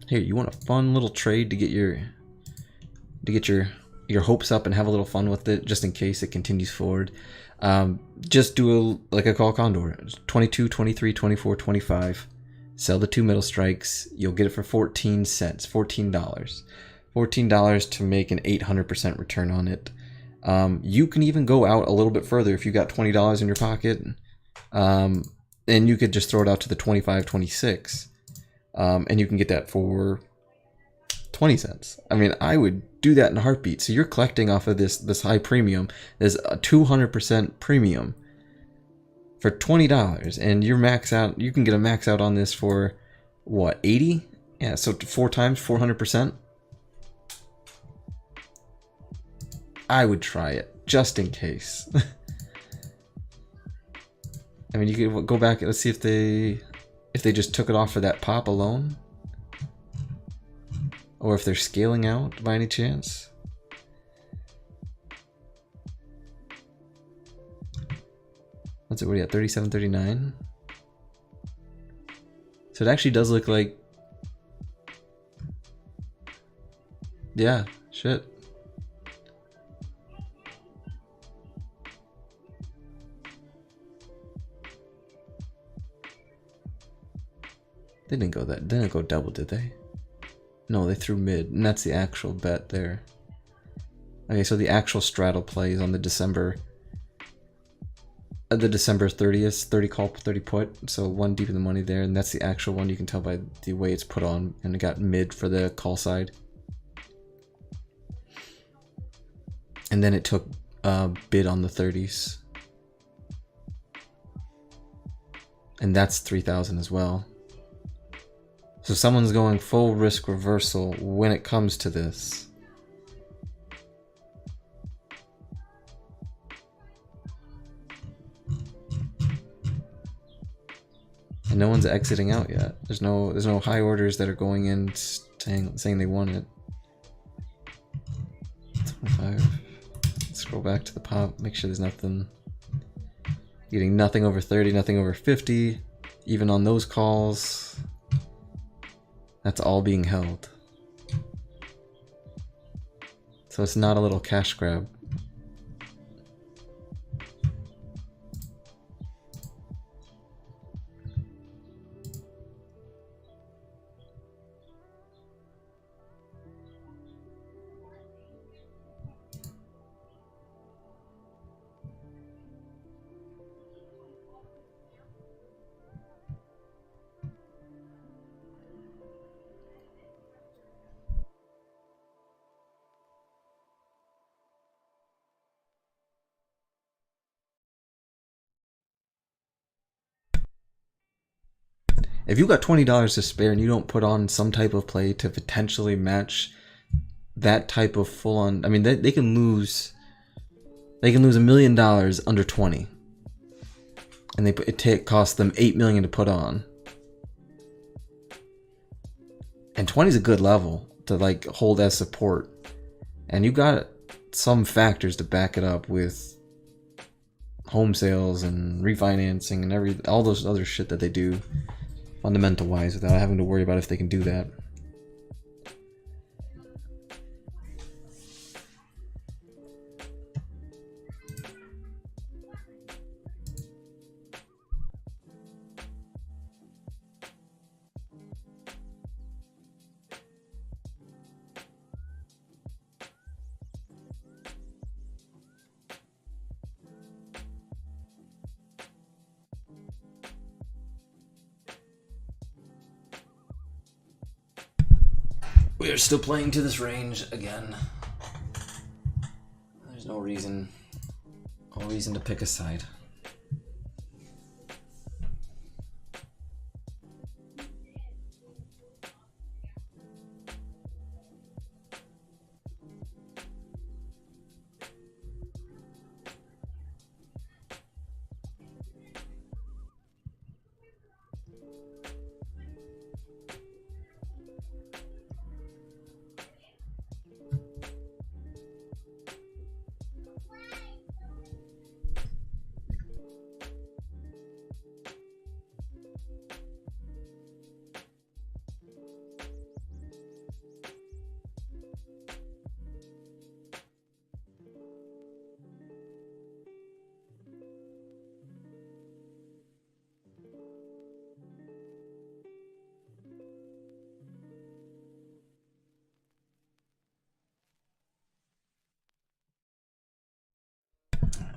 S1: Here, you want a fun little trade to get your hopes up and have a little fun with it, just in case it continues forward. Just do a call condor, 22, 23, 24, 25. Sell the 2 middle strikes. You'll get it for 14 cents, $14. $14 to make an 800% return on it. You can even go out a little bit further if you got $20 in your pocket. and you could just throw it out to the 25, 26, and you can get that for 20 cents. I mean, I would do that in a heartbeat. So you're collecting off of this high premium. There's a 200% premium for $20, and you're max out. You can get a max out on this for what, 80? Yeah, so 4 times 400%. I would try it just in case. I mean, you could go back. Let's see if they just took it off for that pop alone, or if they're scaling out by any chance. What's it? What are you at? 37.39. So it actually does look like, yeah, shit. They didn't go double, did they? No, they threw mid, and that's the actual bet there. Okay, so the actual straddle play is on the December 30th, 30 call, 30 put, so 1 deep in the money there, and that's the actual one. You can tell by the way it's put on, and it got mid for the call side. And then it took bid on the 30s. And that's 3,000 as well. So someone's going full risk reversal when it comes to this. And no one's exiting out yet. There's no high orders that are going in saying they want it. 25. Let's scroll back to the pop, make sure there's nothing. Getting nothing over 30, nothing over 50. Even on those calls, that's all being held. So it's not a little cash grab. If you got $20 to spare and you don't put on some type of play to potentially match that type of full on, I mean, they can lose $1 million under 20, and it costs them $8 million to put on, and 20 is a good level to like hold as support, and you got some factors to back it up with home sales and refinancing and all those other shit that they do fundamental wise without having to worry about if they can do that. We are still playing to this range again. There's no reason to pick a side.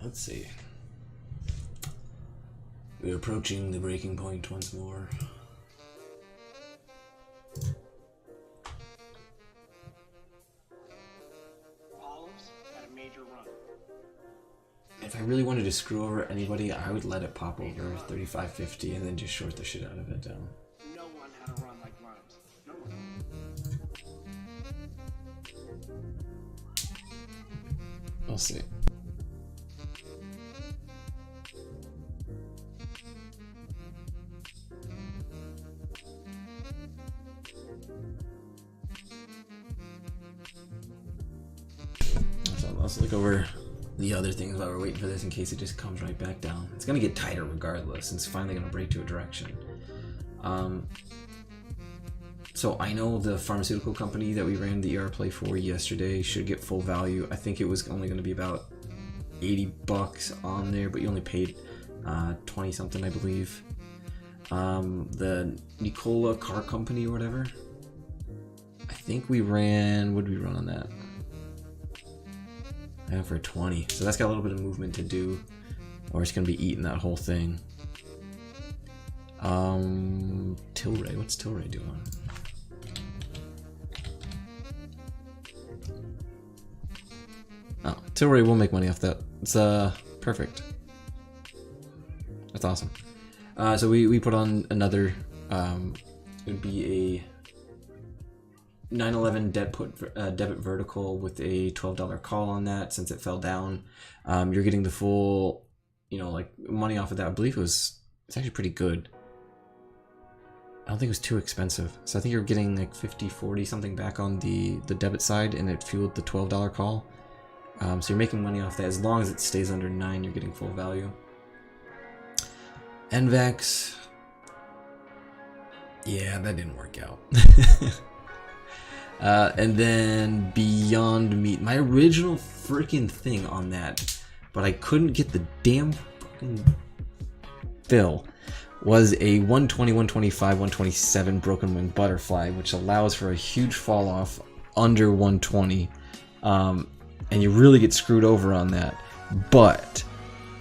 S1: Let's see. We're approaching the breaking point once more.
S3: Olives had a major run.
S1: If I really wanted to screw over anybody, I would let it pop over 35.50 and then just short the shit out of it down.
S3: No one had a run like Limes. No one.
S1: We'll see. So let's look over the other things while we're waiting for this in case it just comes right back down. It's gonna get tighter regardless. It's finally gonna break to a direction. So I know the pharmaceutical company that we ran the ER play for yesterday should get full value. I think it was only going to be about $80 on there, but you only paid 20 something, I believe. The Nikola car company or whatever, I think we ran, what did we run on that? I got for 20, so that's got a little bit of movement to do, or it's going to be eating that whole thing. Tilray, what's Tilray doing? Oh, Tilray will make money off that. It's perfect. That's awesome. So we put on another. It would be a 9/11 debit vertical with a $12 call on that. Since it fell down, you're getting the full, like money off of that. I believe it's actually pretty good. I don't think it was too expensive. So I think you're getting like 50, 40 something back on the debit side, and it fueled the $12 call. So you're making money off that. As long as it stays under 9, you're getting full value. NVEX. Yeah, that didn't work out. And then Beyond Meat. My original freaking thing on that, but I couldn't get the damn fucking fill, was a 120, 125, 127 broken wing butterfly, which allows for a huge fall off under 120. And you really get screwed over on that. But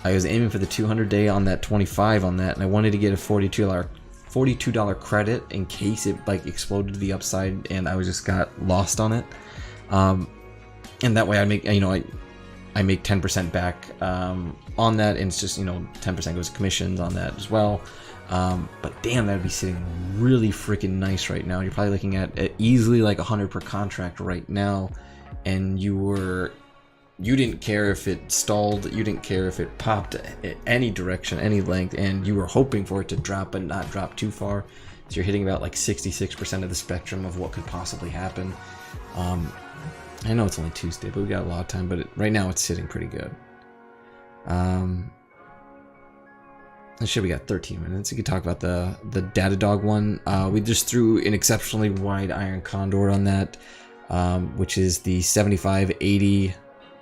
S1: I was aiming for the 200 day on that 25 on that, and I wanted to get a $42 credit in case it like exploded to the upside and I just got lost on it. And that way I make, I make 10% back on that, and it's just 10% goes to commissions on that as well. But damn, that would be sitting really freaking nice right now. You're probably looking at easily like 100 per contract right now, and you didn't care if it stalled, you didn't care if it popped any direction, any length, and you were hoping for it to drop but not drop too far. So you're hitting about like 66% of the spectrum of what could possibly happen. I know it's only Tuesday, but we got a lot of time, but right now it's sitting pretty good. We got 13 minutes. You could talk about the Datadog one. We just threw an exceptionally wide iron condor on that, which is the 75, 80,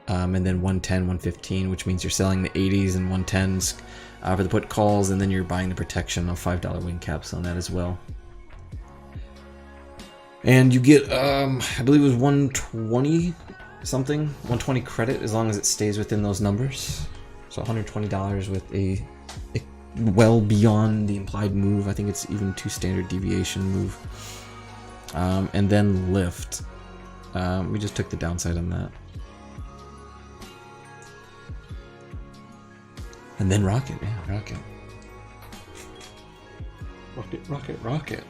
S1: and then 110, 115, which means you're selling the 80s and 110s for the put calls, and then you're buying the protection of $5 wing caps on that as well. And you get, I believe it was 120 something, 120 credit as long as it stays within those numbers. So $120 with a well beyond the implied move. I think it's even 2 standard deviation move. And then lift. We just took the downside on that. And then rocket, yeah, rocket. Rocket, rocket, rocket.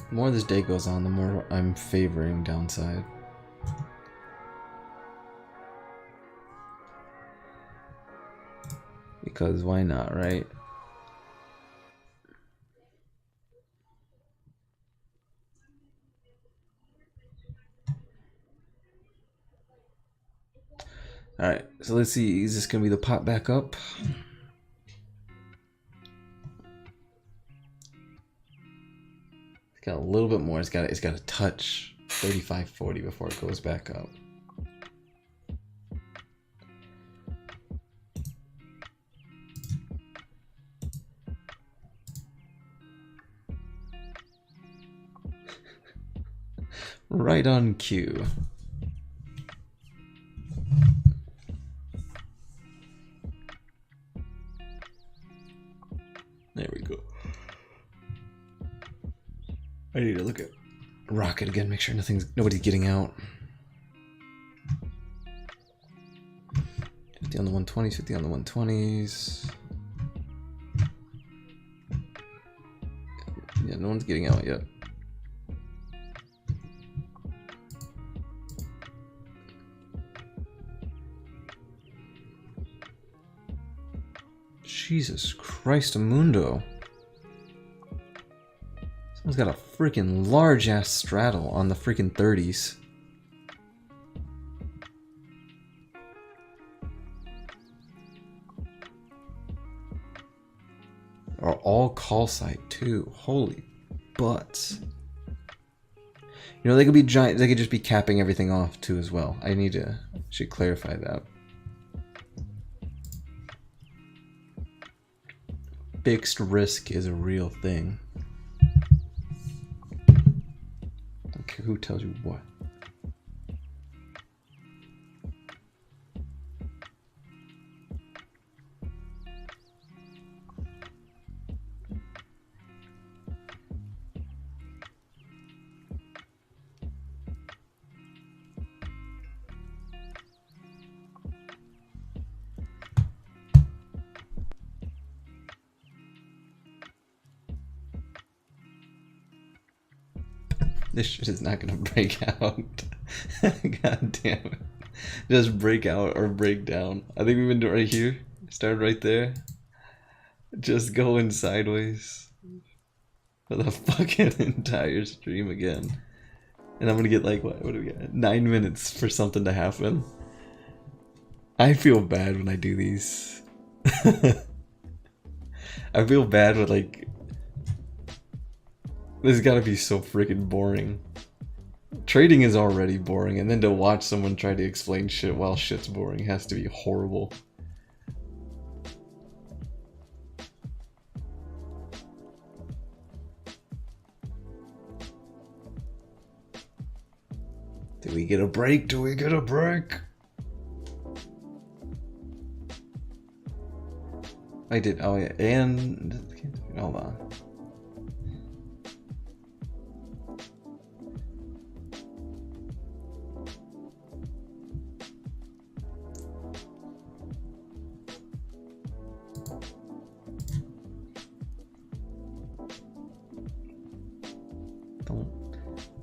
S1: The more this day goes on, the more I'm favoring downside. Because why not, right? Alright, so let's see, is this gonna be the pop back up? It's got a little bit more, it's got to touch 35.40 before it goes back up. Right on cue. There we go. I need to look at Rocket again, make sure nobody's getting out. 50 on the 120s, 50 on the 120s. Yeah, no one's getting out yet. Jesus Christ, Amundo. Someone's got a freaking large ass straddle on the freaking 30s. Are all call site too. Holy butts. You know, they could be giant, they could just be capping everything off too as well. Should clarify that. Fixed risk is a real thing. Okay, who tells you what? This shit is not gonna break out. God damn it. Just break out or break down. I think we've been doing it right here. Start right there. Just going sideways for the fucking entire stream again. And I'm gonna get like, what do we got? 9 minutes for something to happen. I feel bad when I do these. I feel bad with like, this has gotta be so freaking boring. Trading is already boring, and then to watch someone try to explain shit while shit's boring has to be horrible. Do we get a break? Do we get a break? I did, oh yeah, and hold on.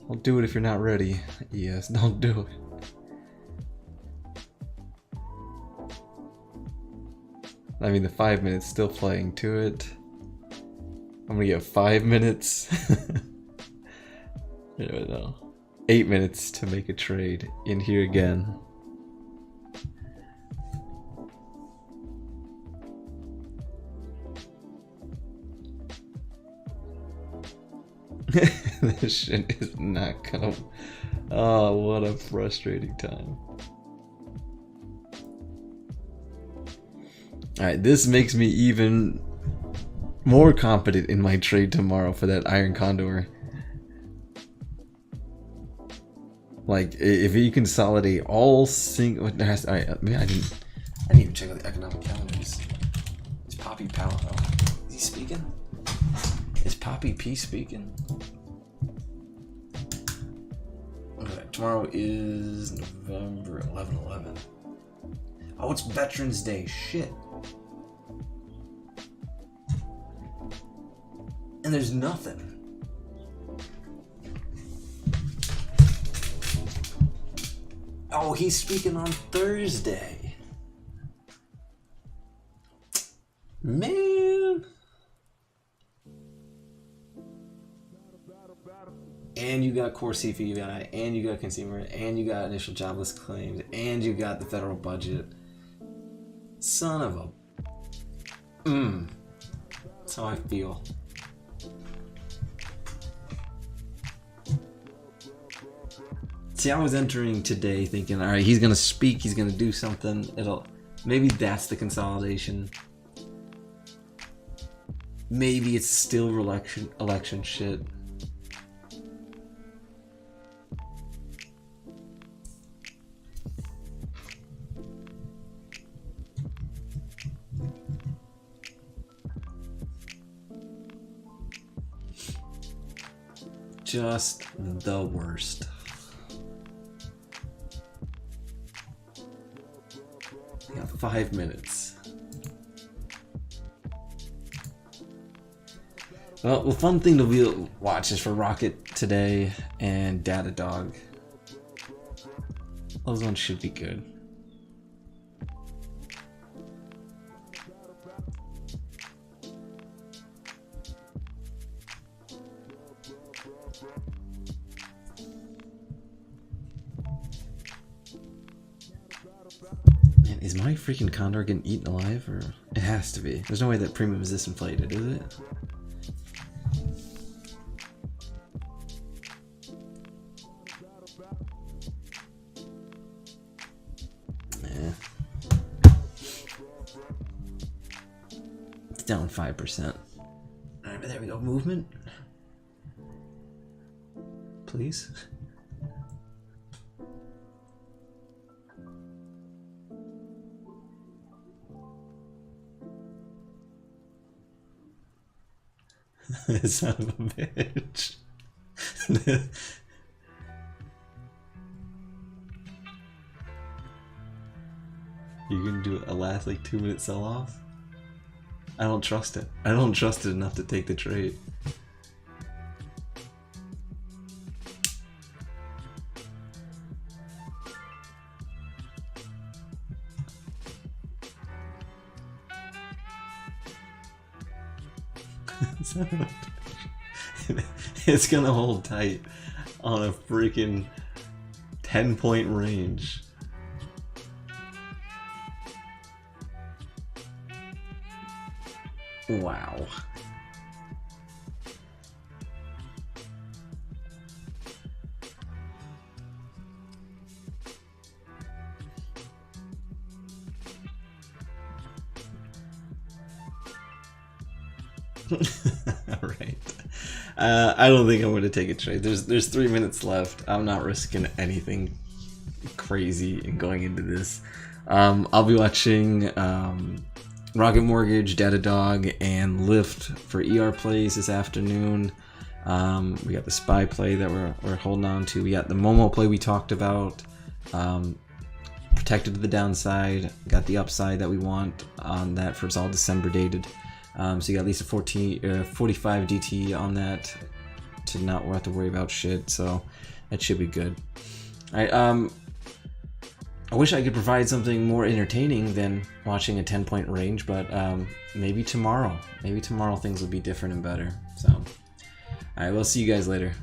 S1: Don't do it if you're not ready. Yes, don't do it. I mean, the 5 minutes still playing to it. I'm gonna get 5 minutes. I don't know. 8 minutes to make a trade in here again. This shit is not gonna. Oh, what a frustrating time. Alright, this makes me even more confident in my trade tomorrow for that Iron Condor. Like, if you consolidate all single. Alright, maybe I didn't even check out the economic calendars. Is Poppy Powell? Oh, is he speaking? Is Poppy P speaking? Okay, tomorrow is November 11/11. Oh, it's Veterans Day. Shit. And there's nothing. Oh, he's speaking on Thursday. Man. and you got core CPI, and you got consumer, and you got initial jobless claims, and you got the federal budget. Son of a... That's how I feel. See, I was entering today thinking, all right, he's gonna speak, he's gonna do something. Maybe that's the consolidation. Maybe it's still election shit. Just the worst. We got 5 minutes. Well, the fun thing to watch is for Rocket today and Datadog. Those ones should be good. Man, is my freaking condor getting eaten alive? Or it has to be. There's no way that premium is this inflated, is it? It's down 5%. Alright, but there we go. Movement. Please. Son of a bitch. You can do a last like 2-minute sell off? I don't trust it. I don't trust it enough to take the trade. It's gonna hold tight on a freaking 10-point range. Wow. Alright. I don't think I'm going to take a trade. There's 3 minutes left. I'm not risking anything crazy in going into this. I'll be watching Rocket Mortgage, Datadog, and Lyft for ER plays this afternoon. We got the SPY play that we're holding on to. We got the Momo play we talked about. Protected to the downside. Got the upside that we want on that for it's all December dated. So you got at least a 45 DT on that to not have to worry about shit. So that should be good. All right. I wish I could provide something more entertaining than watching a 10-point range, but maybe tomorrow. Maybe tomorrow things will be different and better. So, all right, we'll see you guys later.